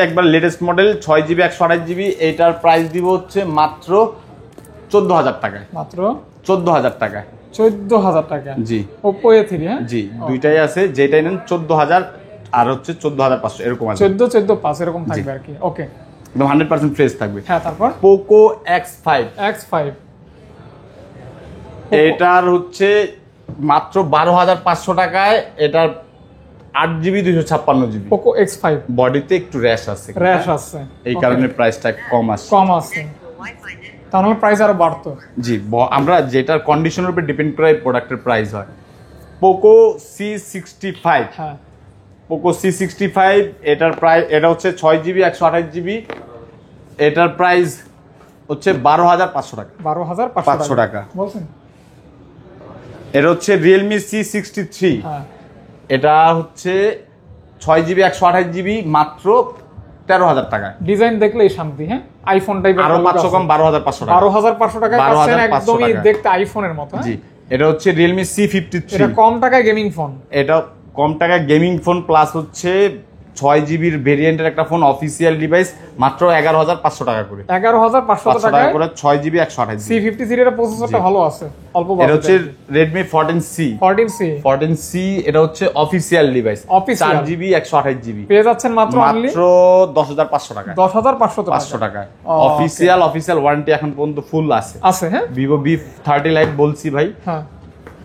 একবার লেটেস্ট মডেল, 6 জিবি 128 জিবি। এটার প্রাইস দিব হচ্ছে মাত্র 14,000 টাকায়। মাত্র 14,000 টাকায়। 14,000 টাকা। জি। Oppo A3, হ্যাঁ? জি, দুইটাই আছে, যেটাই নেন 14,000 আর হচ্ছে 14,500 এরকম আছে। 14,500 এরকম থাকবে আর কি। ওকে, একদম 100% ফ্রেশ থাকবে। হ্যাঁ, তারপর Poco X5। X5 এটার হচ্ছে মাত্র 12,500 টাকায়। এটার 8 জিবি 256 জিবি। Poco X5 বডিতে একটু র্যাশ আছে, র্যাশ আছে, এই কারণে প্রাইসটা কম আসে। কম আছে, তাহলে প্রাইস আরো বাড়তো। জি, আমরা যেটার কন্ডিশনের উপর ডিপেন্ড করে প্রোডাক্টের প্রাইস হয়। Poco C65। হ্যাঁ, Poco C65 এটার প্রাইস, এটা হচ্ছে 6 জিবি 128 জিবি। এটার প্রাইস হচ্ছে 12,500 টাকা। 12,500 টাকা বলছেন? এটা হচ্ছে Realme C63। হ্যাঁ, এটা হচ্ছে 6 জিবি 128 জিবি মাত্র 13,000 টাকা। ডিজাইন দেখলেই শান্তি। হ্যাঁ, আইফোন টাইপের, আরো 500 কম, 12,500 টাকা। 12,500 টাকায় পাচ্ছেন 12,500 একদমই টাকা। দেখতে আইফোনের মতো। হ্যাঁ? জি, এটা হচ্ছে Realme C53। এটা কম টাকায় গেমিং ফোন। এটা কম টাকায় গেমিং ফোন প্লাস হচ্ছে 6 জিবির ভেরিয়েন্টের একটা ফোন, অফিসিয়াল ডিভাইস, মাত্র 11,500 টাকা করে। 11,500 টাকা করে 6 জিবি 128 জিবি। C50 সিরিজের প্রসেসরটা ভালো আছে, অল্প এটা হচ্ছে Redmi 14C। 14C এটা হচ্ছে অফিসিয়াল ডিভাইস, 4 জিবি 128 জিবি পেয়ে যাচ্ছেন মাত্র 10,500 টাকা। 10,500 টাকা অফিসিয়াল ওয়ারেন্টি এখন পর্যন্ত ফুল আছে। হ্যাঁ, Vivo V30 Lite বলছি ভাই। হ্যাঁ,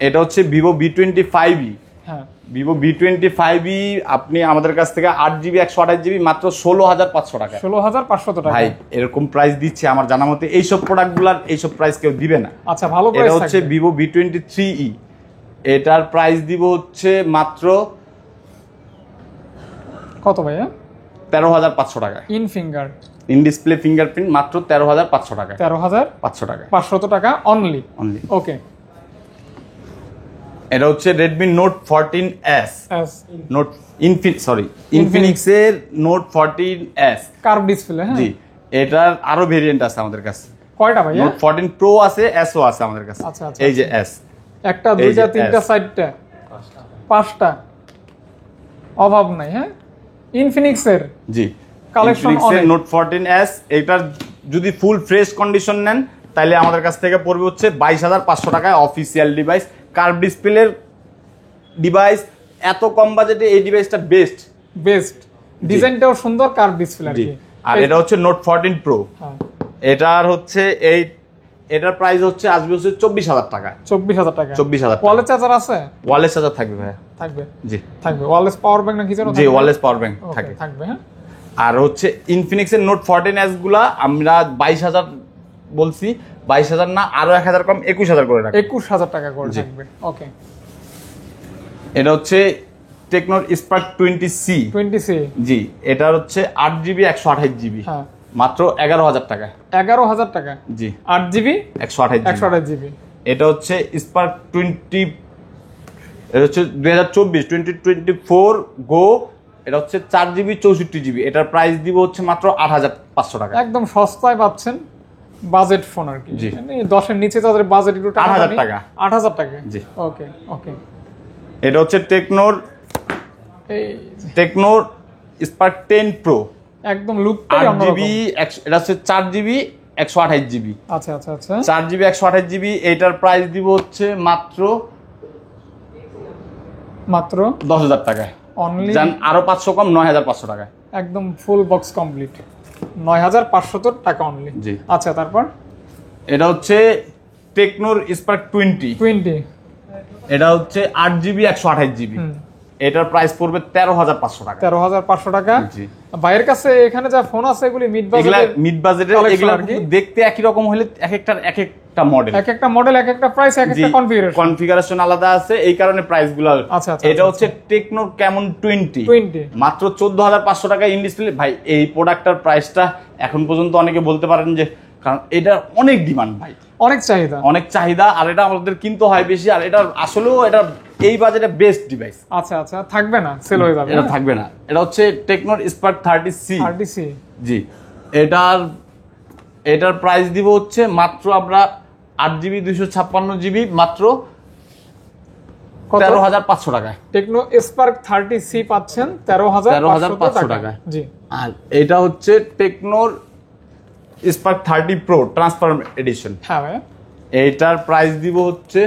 এটা হচ্ছে Vivo V25e। হ্যাঁ, Vivo V25e আপনি আমাদের কাছ থেকে 8 জিবি 128 জিবি মাত্র 16,500 টাকা। 16,500 টাকা ভাই এরকম প্রাইস দিচ্ছে আমার জানা মতে, এইসব প্রোডাক্টগুলোর এইসব প্রাইস কেউ দিবে না। আচ্ছা, ভালো প্রাইস। এটা হচ্ছে Vivo V23e, এটার প্রাইস দিব হচ্ছে মাত্র কত ভাইয়া? 13,500 টাকা। ইন ডিসপ্লে ফিঙ্গারপ্রিন্ট মাত্র 13,500 টাকা। 13,500 টাকা, 500 টাকা অনলি। ওকে। এটা হচ্ছে Redmi Note 14s, note Infinix এর Note 14s কার্ভ ডিসপ্লে। হ্যাঁ, জি, এটার আরো ভেরিয়েন্ট আছে আমাদের কাছে। কয়টা ভাইয়া? Note 14 Pro আছে, S ও আছে আমাদের কাছে। আচ্ছা, আচ্ছা, এই যে S, একটা, দুইটা, তিনটা, চারটা, পাঁচটা, অভাব নাই। হ্যাঁ, ইনফিনিক্স এর জি কালেকশন অনেক। Note 14s এটার যদি ফুল ফ্রেশ কন্ডিশন নেন তাহলে আমাদের কাছ থেকে পড়বে হচ্ছে 22,500 টাকায়। অফিসিয়াল ডিভাইস, কার্ভ ডিসপ্লের ডিভাইস, এত কম বাজেটে এই ডিভাইসটা বেস্ট। ডিজাইনটাও সুন্দর, কার্ভ ডিসপ্লে আর কি। আর এটা হচ্ছে Note 14 Pro। এটার হচ্ছে এটার প্রাইস হচ্ছে আসবে হচ্ছে 24,000 টাকা। 24,000 টাকা। 24,000। ওয়ালেস চার্জার আছে? ওয়ালেস চার্জার থাকবে ভাই। থাকবে? জি থাকবে। ওয়ালেস পাওয়ার ব্যাংক নাকি জানো? জি, ওয়ালেস পাওয়ার ব্যাংক থাকবে। হ্যাঁ। আর হচ্ছে ইনফিনিক্সের Note 14s গুলা আমরা 22,000 বলছি, 22,000 না, আরো 1,000 কম, 21,000 করে রাখবো। 21,000 টাকা করে থাকবে। ওকে। এটা হচ্ছে টেকনোর স্পার্ক 20C। জি, এটার হচ্ছে 8 জিবি 128 জিবি, হ্যাঁ, মাত্র 11,000 টাকা। 11,000 টাকা। জি, 8 জিবি 128 জিবি। এটা হচ্ছে স্পার্ক 20, এটা হচ্ছে 2024 গো। এটা হচ্ছে 4 জিবি 64 জিবি। এটার প্রাইস দিব হচ্ছে মাত্র 8,500 টাকা। একদম সস্তায় পাচ্ছেন, বাজেট ফোন আর কি। জি, 10 এর নিচে তাদের বাজেট একটু 8,000 টাকা। 8,000 টাকা। জি, ওকে। এটা হচ্ছে টেকনোর স্পার্ক 10 প্রো। একদম লুকটাই 8 অন্যরকম। জিবি, এটা হচ্ছে 4 জিবি 128 জিবি। আচ্ছা। 4 জিবি 128 জিবি। এটার প্রাইস দিব হচ্ছে মাত্র 10,000 টাকায়। অনলি জান আরো 500 কম, 9,500 টাকায়। একদম ফুল বক্স কমপ্লিট, 9,500 টাকা অনলি। জি। আচ্ছা, তারপর এটা হচ্ছে টেকনোর স্পার্ক 20। এটা হচ্ছে 8 জিবি 128 জিবি। এটার প্রাইস পড়বে 13,500 টাকা। 13,500 টাকা। জি। ভাইয়ের কাছে এখানে যা ফোন আছে এগুলি মিড বাজেটের, এগুলা দেখতে একই রকম হলে এক একটা মডেল, এক একটা প্রাইস, এক একটা কনফিগারেশন আলাদা আছে, এই কারণে প্রাইস গুলো। আচ্ছা। এটা হচ্ছে টেকনোর কেমন 20, মাত্র 14,500 টাকা ইন ডিসপ্লে। ভাই এই প্রোডাক্টটার প্রাইসটা এখন পর্যন্ত অনেকে বলতে পারেন যে, কারণ এটার অনেক ডিমান্ড ভাই, অনেক চাহিদা, আর এটা আমাদের কিনতে হয় বেশি, আর এটা আসলেও এটা এই বাজেটে বেস্ট ডিভাইস। আচ্ছা, থাকবে না, সেল হয়ে যাবে। এটা থাকবে না। এটা হচ্ছে টেকনোর স্পার্ক 30C। জি, এটার প্রাইস দিব হচ্ছে মাত্র আমরা 8 জিবি 256 জিবি মাত্র 13,500 টাকায়। টেকনো স্পার্ক 30C পাচ্ছেন 13,500 টাকা। জি। আর এটা হচ্ছে টেকনোর স্পার্ক 30 প্রো ট্রান্সফর্ম এডিশন। হ্যাঁ ভাই, এইটার প্রাইস দিব হচ্ছে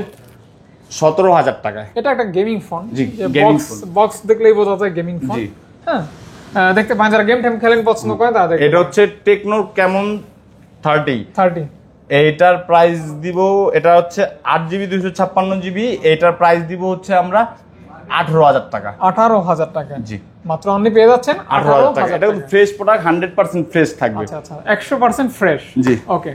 17,000 টাকায়। এটা একটা গেমিং ফোন। জি, গেমিং ফোন, বক্স দেখলেই বোঝা যায় গেমিং ফোন। জি, হ্যাঁ, দেখতে পান যারা গেম খেলেন পছন্দ করেন তারা দেখেন। এটা হচ্ছে টেকনোর কেমন 30। এইটার প্রাইস দিব, এটা হচ্ছে 8 জিবি 256 জিবি। এইটার প্রাইস দিব হচ্ছে আমরা 18,000 টাকা। 18,000 টাকা। জি, মাত্র অনলি পেয়ে যাচ্ছেন 18,000 টাকা। এটা ফ্রেশ প্রোডাক্ট, 100% ফ্রেশ থাকবে। আচ্ছা, 100% ফ্রেশ। জি, ওকে।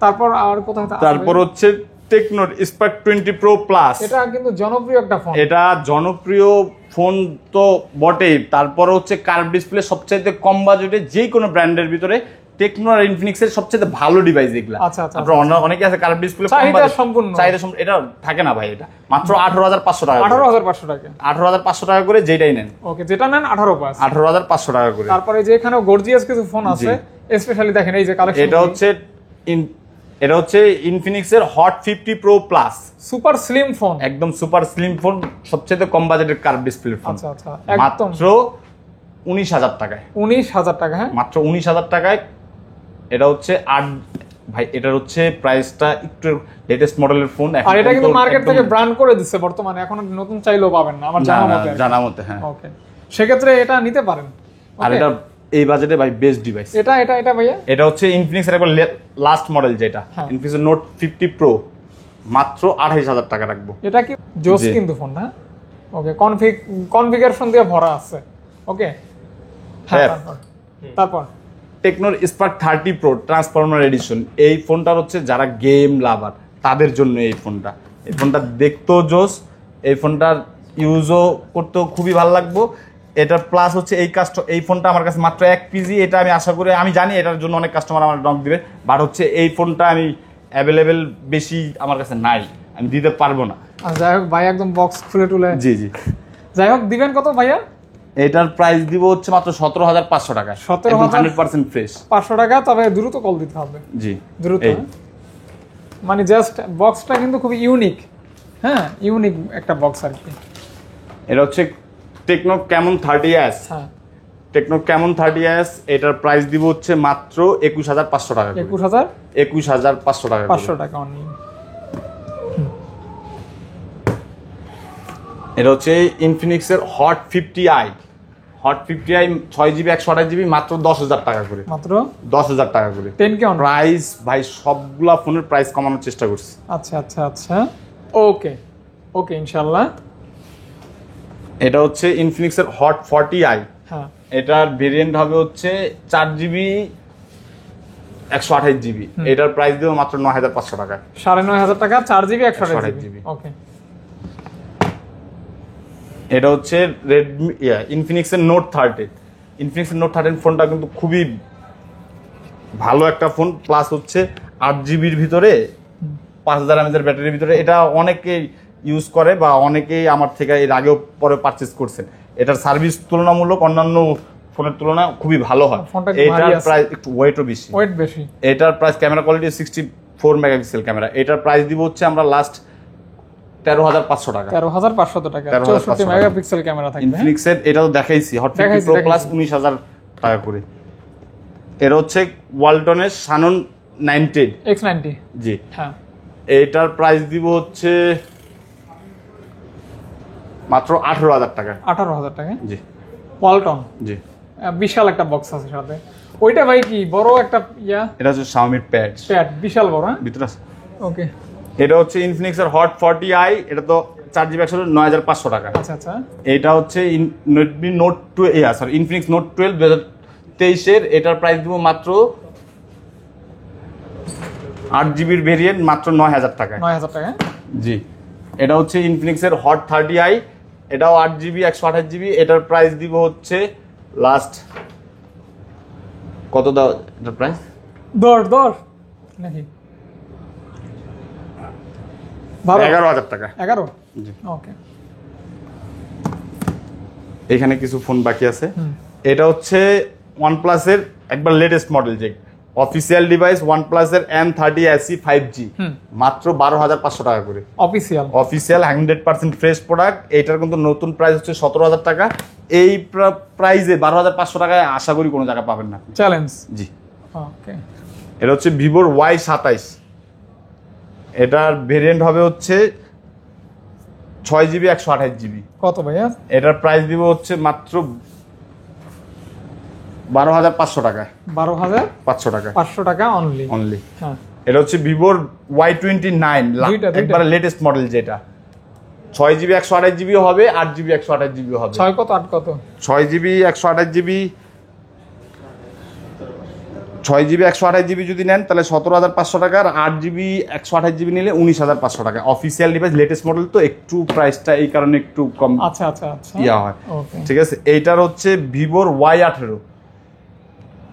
তারপর আর কোথায়? তারপর হচ্ছে টেকনোর স্পার্ক 20 প্রো প্লাস। এটা কিন্তু জনপ্রিয় একটা ফোন। এটা জনপ্রিয় ফোন তো বটেই, তারপর হচ্ছে কার্ভ ডিসপ্লে, সবচাইতে কম বাজেটে যে কোনো ব্র্যান্ডের ভিতরে টেকনো আর ইনফিনিক্স এর সবচেয়ে ভালো ডিভাইস এগুলা। আচ্ছা। আপনারা অনেকে আছে কার্ভ ডিসপ্লে চাহিদা সম্পূর্ণ, এটা থাকে না ভাই। এটা মাত্র 18,500 টাকা। 18,500 টাকা। 18,500 টাকা করে যেটাই নেন। ওকে, যেটা নেন 18,500 টাকা করে। তারপরে যে এখানেও গর্জিয়াস কিছু ফোন আছে, স্পেশালি দেখেন এই যে কালেকশন। এটা হচ্ছে ইনফিনিক্স এর hot 50 pro plus, super slim phone, একদম সুপার স্লিম ফোন, সবচেয়ে কম বাজেটের কার্ভ ডিসপ্লে ফোন। আচ্ছা, একদম মাত্র 19,000 টাকায়। 19,000 টাকা, হ্যাঁ মাত্র 19,000 টাকায়। এটা হচ্ছে 8 ভাই, এটার হচ্ছে প্রাইসটা একটু লেটেস্ট মডেলের ফোন। আর এটা কিন্তু মার্কেট থেকে ব্র্যান্ড করে দিচ্ছে বর্তমানে, এখন নতুন চাইলেও পাবেন না আমার জানা মতে। হ্যাঁ, ওকে, সেক্ষেত্রে এটা নিতে পারেন। আর এটা এই বাজেটে ভাই বেস্ট ডিভাইস। এটা ভাইয়া, এটা হচ্ছে ইনফিনিক্স এর একবার লাস্ট মডেল, যেটা ইনফিনিক্স নোট 50 প্রো, মাত্র 28,000 টাকা রাখবো। এটা কি জোস কিন্তু ফোন না? ওকে, কনফিগারেশন দিয়ে ভরা আছে। ওকে, হ্যাঁ, তারপর টেকনোর স্পার্ক 30 প্রো ট্রান্সফরমার এডিশন। এই ফোনটার হচ্ছে যারা গেম লাভার তাদের জন্য এই ফোনটা। এই ফোনটা দেখতেও জোস, এই ফোনটার ইউজও করতেও খুবই ভালো লাগবে। এটা প্লাস হচ্ছে এই ফোনটা আমার কাছে মাত্র 1 পিজি। এটা আমি আশা করি, আমি জানি এটার জন্য অনেক কাস্টমার আমার নক দিবে, বাট হচ্ছে এই ফোনটা আমি অ্যাভেলেবেল বেশি আমার কাছে নাই, আমি দিতে পারবো না। যাই হোক ভাই, একদম বক্স খুলে টুলে, জি, যাই হোক দিবেন কত ভাইয়া? এটার প্রাইস দিব হচ্ছে মাত্র 17,500 টাকা। 100% ফ্রেশ 500 টাকা, তবে দ্রুত কল দিতে হবে। জি, দ্রুত, মানে জাস্ট বক্সটা কিন্তু খুব ইউনিক। হ্যাঁ, ইউনিক একটা বক্স আর কি। এটা হচ্ছে টেকনো ক্যামন 30s। হ্যাঁ, টেকনো ক্যামন 30s, এটার প্রাইস দিব হচ্ছে মাত্র 21,500 টাকা। 21,500 টাকা, 500 টাকা অনলি। এটা হচ্ছে ইনফিনিক্সের hot 50i। Hot 50i 6GB 128GB, মাত্র 10,000 টাকা করে। মাত্র 10,000 টাকা করে 10K অন প্রাইস। ভাই সবগুলা ফোনের প্রাইস কমানোর চেষ্টা করছি। আচ্ছা, ওকে ওকে, ইনশাআল্লাহ। এটা হচ্ছে ইনফিনিক্সের হট 40i। হ্যাঁ, এটার ভেরিয়েন্ট হবে হচ্ছে 4GB 128GB। এটার প্রাইস দেবো মাত্র 9,500 টাকা। 9,500 টাকা, 4GB 128GB। ওকে, এটা হচ্ছে রেডমি ইনফিনিক্সের নোট 30। ইনফিনিক্সের নোট 30 ফোনটা কিন্তু খুবই ভালো একটা ফোন, প্লাস হচ্ছে 8GBর ভিতরে 5000 mAh ব্যাটারির ভিতরে। এটা অনেকেই ইউজ করে বা অনেকেই আমার থেকে এর আগেও পরে পারচেজ করছেন। এটার সার্ভিস তুলনামূলক অন্যান্য ফোনের তুলনায় খুবই ভালো হয়। এটার প্রাইস একটু ওয়েট বেশি। এটার price, camera quality 64 megapixel camera. এটার প্রাইস দিব হচ্ছে আমরা লাস্ট 13,500 টাকা। 13,500 টাকা, 64 মেগাপিক্সেল ক্যামেরা থাকবে। ইনফিনিক্সের এটা তো দেখাইছি, হট 50 প্রো প্লাস 19,000 টাকা করে। এর হচ্ছে ওয়ালটনের শানন 90 X90। জি, হ্যাঁ, এইটার প্রাইস দিব হচ্ছে মাত্র 18,000 টাকা। 18,000 টাকা, জি, ওয়ালটন। জি, বিশাল একটা বক্স আছে সাথে। ওইটা ভাই কি বড় একটা এটা হচ্ছে Xiaomi প্যাড, বিশাল বড়। হ্যাঁ, ভিতরে আছে। ওকে, এটা হচ্ছে ইনফিনিক্সের হট 40i। এটা তো 4GB 9,500 টাকা। আচ্ছা, এটা হচ্ছে Redmi note 12, sorry Infinix note 12 2023-এর। এটার প্রাইস দিব মাত্র 8GBর ভেরিয়েন্ট, মাত্র 9,000 টাকা। 9,000 টাকা, জি। এটা হচ্ছে ইনফিনিক্সের হট 30i। এটাও 8GB 128GB। এটার প্রাইস দিব হচ্ছে লাস্ট কত দাও এটার প্রাইস? দর নাকি 11,000 টাকা। 11? জি। ওকে, এখানে কিছু ফোন বাকি আছে। এটা হচ্ছে ওয়ানপ্লাসের একবার লেটেস্ট মডেল, যে অফিসিয়াল ডিভাইস ওয়ানপ্লাসের M30 SE 5G, মাত্র 12,500 টাকা করে। Official 100% fresh product. এইটার কিন্তু নতুন প্রাইস হচ্ছে 17,000 টাকা। এই প্রাইসে 12,500 টাকায় আশা করি কোনো জায়গায় পাবেন না। চ্যালেঞ্জ। জি, ওকে। এটা হচ্ছে ভিভোর Y27। এটার ভেরিয়েন্ট হবে হচ্ছে 6GB 128GB। কত ভাইয়া? এটার প্রাইস দিব হচ্ছে মাত্র 12,500 টাকা। 12,500 টাকা, 500 টাকা অনলি। হ্যাঁ, এটা হচ্ছে ভিভোর Y29, একবারে লেটেস্ট মডেল, যেটা 6GB 128GB হবে, 8GB 128GB হবে। 6 কত 8 কত? 6GB 128GB যদি নেন তাহলে 17,500 টাকা, আর 8GB 128GB নিলে 19,500 টাকা। অফিসিয়াল ডিভাইস লেটেস্ট মডেল তো একটু প্রাইসটা এই কারণে একটু কম আচ্ছা ইয়া হয়। ঠিক আছে, এইটার হচ্ছে ভিভোর Y18।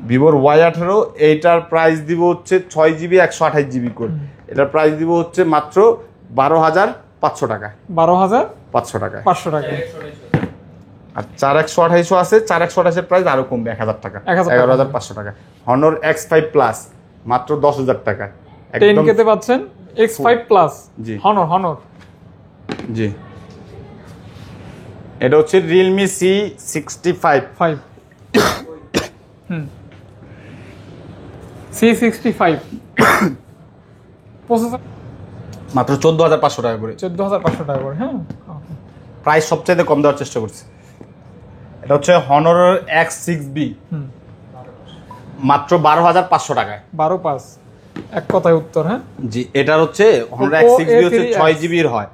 ভিভোর Y18 এইটার প্রাইস দিব হচ্ছে 6GB 128GB করে। এটার প্রাইস দিব হচ্ছে মাত্র 12,500 টাকা। 12,500 টাকা, 500 টাকা। আর 4128 আছে, 4128 এর প্রাইস আরো কম, 1,000 টাকা, 11,500 টাকা। হনর X5 প্লাস মাত্র 10,000 টাকা। 10K তে পাচ্ছেন X5 প্লাস। জি, হনর। জি। এটা হচ্ছে Realme C65। C65 প্রসেসর মাত্র 14,500 টাকা করে। 14,500 টাকা করে। হ্যাঁ, প্রাইস সবচাইতে কম দেওয়ার চেষ্টা করছি। এটা হচ্ছে Honor X6B, মাত্র 12,500 টাকায়। 12,500 এক কথায় উত্তর। হ্যাঁ জি, এটার হচ্ছে Honor Oppo X6B হচ্ছে A3X 6GB এর হয়,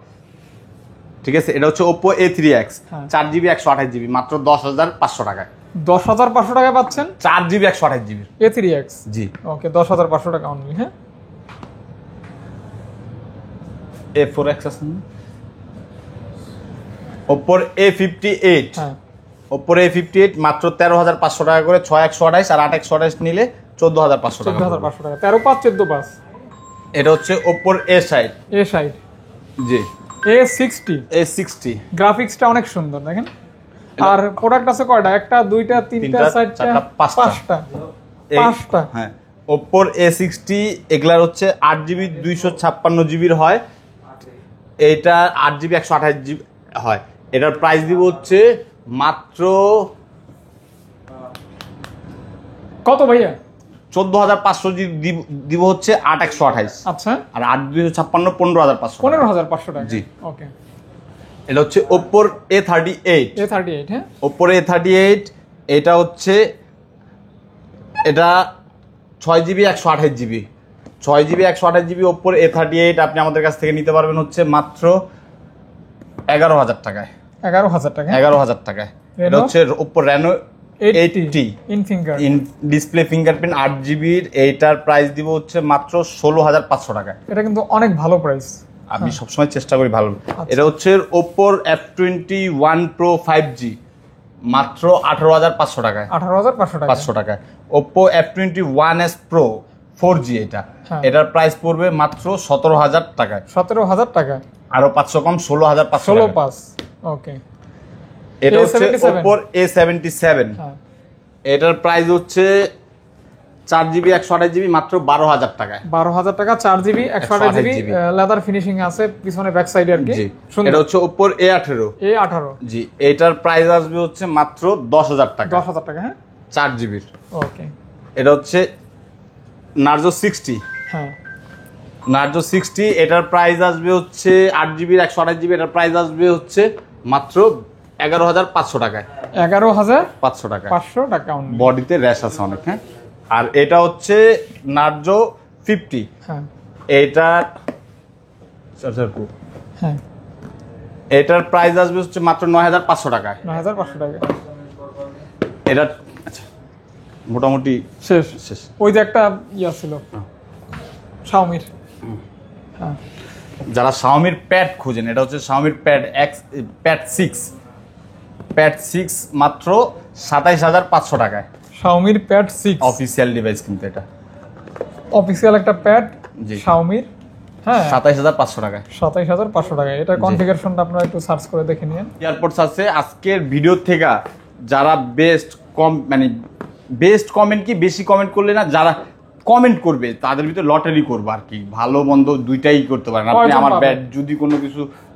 ঠিক আছে। এটা হচ্ছে Oppo A3X 4GB 128GB, মাত্র 10,500 টাকায়। 10,500 টাকায় পাচ্ছেন 4GB 128GB A3X। জি, ওকে, 10,500 টাকা অনলি। হ্যাঁ, A4X আছে না? Oppo A58, হ্যাঁ, Oppo A58 মাত্র 13,500 টাকা করে। 6/128 আর 8/128 নিলে 14,500 টাকা। 14,500 টাকা। 13,500 14,500। এটা হচ্ছে Oppo A60। A60, জি, A60 A60 গ্রাফিক্সটা অনেক সুন্দর দেখেন। আর প্রোডাক্ট আছে কয়টা? একটা, দুইটা, তিনটা, চারটা, পাঁচটা। পাঁচটা। হ্যাঁ, Oppo A60 এগুলার হচ্ছে 8GB 256GB হয়, এইটা 8GB 128GB হয়। এটার প্রাইস দিব হচ্ছে মাত্র কত ভাইয়া? 14,500 দিব হচ্ছে 8/128। আচ্ছা, আর 8/256 15,500। 15,500 টাকা। জি, ওকে। এটা হচ্ছে Oppo A38। A38, হ্যাঁ, Oppo A38 এটা হচ্ছে, এটা 6GB 128GB, 6GB 128GB Oppo A38 আপনি আমাদের কাছ থেকে নিতে পারবেন হচ্ছে মাত্র 11,000 টাকায়। 11,000 টাকা। 11,000 টাকায়। এটা হচ্ছে Oppo Reno 80 in finger, in display fingerprint 8GB। এইটার প্রাইস দিব হচ্ছে মাত্র 16,500 টাকায়। এটা কিন্তু অনেক ভালো প্রাইস। আমি সবসময় চেষ্টা করি ভালো। এটা হচ্ছে Oppo F21 Pro 5G, মাত্র 18,500 টাকায়। 18,500 টাকা। 500 টাকায়। Oppo F21s Pro 4G এটা, হ্যাঁ। এটার প্রাইস পড়বে মাত্র 17,000 টাকায়। 17,000 টাকা। আরো 500 কম, 16,500 টাকা। 16,500। ওকে। এটা হচ্ছে A77 Oppo A77, হ্যাঁ, এটার প্রাইস হচ্ছে 4GB 128GB, মাত্র 12,000 টাকায়। 12,000 টাকা। 4GB 128GB 128GB leather finishing আছে পিছনে ব্যাক সাইডে আর কি। জি, সুন্দর। এটা হচ্ছে Oppo A18। A18। জি, এটার প্রাইস আসবে হচ্ছে মাত্র 10,000 টাকা। 10,000 টাকা। হ্যাঁ, 4GB। ওকে। এটা হচ্ছে Narzo 60। হ্যাঁ, Narzo 60 এটার প্রাইস আসবে হচ্ছে 8GB 128GB, এটার প্রাইস আসবে হচ্ছে মাত্র 11,500 টাকায়। 11,500 টাকা। টাকা অনলি। বডিতে র্যাশ আছে অনেক। হ্যাঁ, আর এটা হচ্ছে Narzo 50। হ্যাঁ, এইটার হ্যাঁ, এটার প্রাইস আসবে হচ্ছে মাত্র 9,500 টাকায়। 9,500 টাকা। এটা আচ্ছা, মোটামুটি শেষ। শেষ। ওই যে একটা ইয়া ছিল শাওমির। হ্যাঁ, যারা Xiaomi প্যাড খুঁজেন, এটা হচ্ছে Xiaomi প্যাড প্যাড 6 মাত্র 27,500 টাকায়। শাওমির প্যাড 6 অফিসিয়াল ডিভাইস কিন্তু এটা অফিসিয়াল একটা প্যাড জি। শাওমির। হ্যাঁ, 27,500 টাকায়। 27,500 টাকা। এটা কনফিগারেশনটা আপনারা একটু সার্চ করে দেখে নিন। এয়ারপোর্টস আছে। আজকের ভিডিও থেকে যারা বেস্ট কমেন্ট কি, বেশি কমেন্ট করলে না, যারা কমেন্ট করবে তাদের ভিতরে লটারি করবো আর কি, ভালো মন্দ দুইটাই করতে পারেন আপনি। কয়জন আমার পাবে? ব্যাড যদি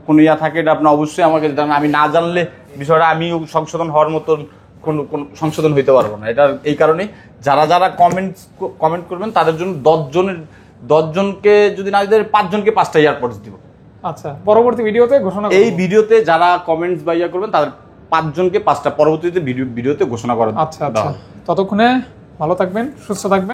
কোনো ইয়া থাকে, এটা আপনি অবশ্যই আমাকে জানান। আমি না জানলে বিষয়টা আমি সংশোধন হওয়ার মতন কোন সংশোধন হইতে পারবো না। এটা এই কারণে যারা কমেন্ট করবেন তাদের জন্য 10 জনকে যদি না দিতে 5 জনকে 5টা এয়ারপোর্টস দিব। আচ্ছা, পরবর্তী ভিডিওতে ঘোষণা এই ভিডিওতে যারা কমেন্টস বা ইয়া করবেন তাদের 5 জনকে 5টা পরবর্তীতে ভিডিওতে ঘোষণা করা। আচ্ছা, ততক্ষণে ভালো থাকবেন, সুস্থ থাকবেন।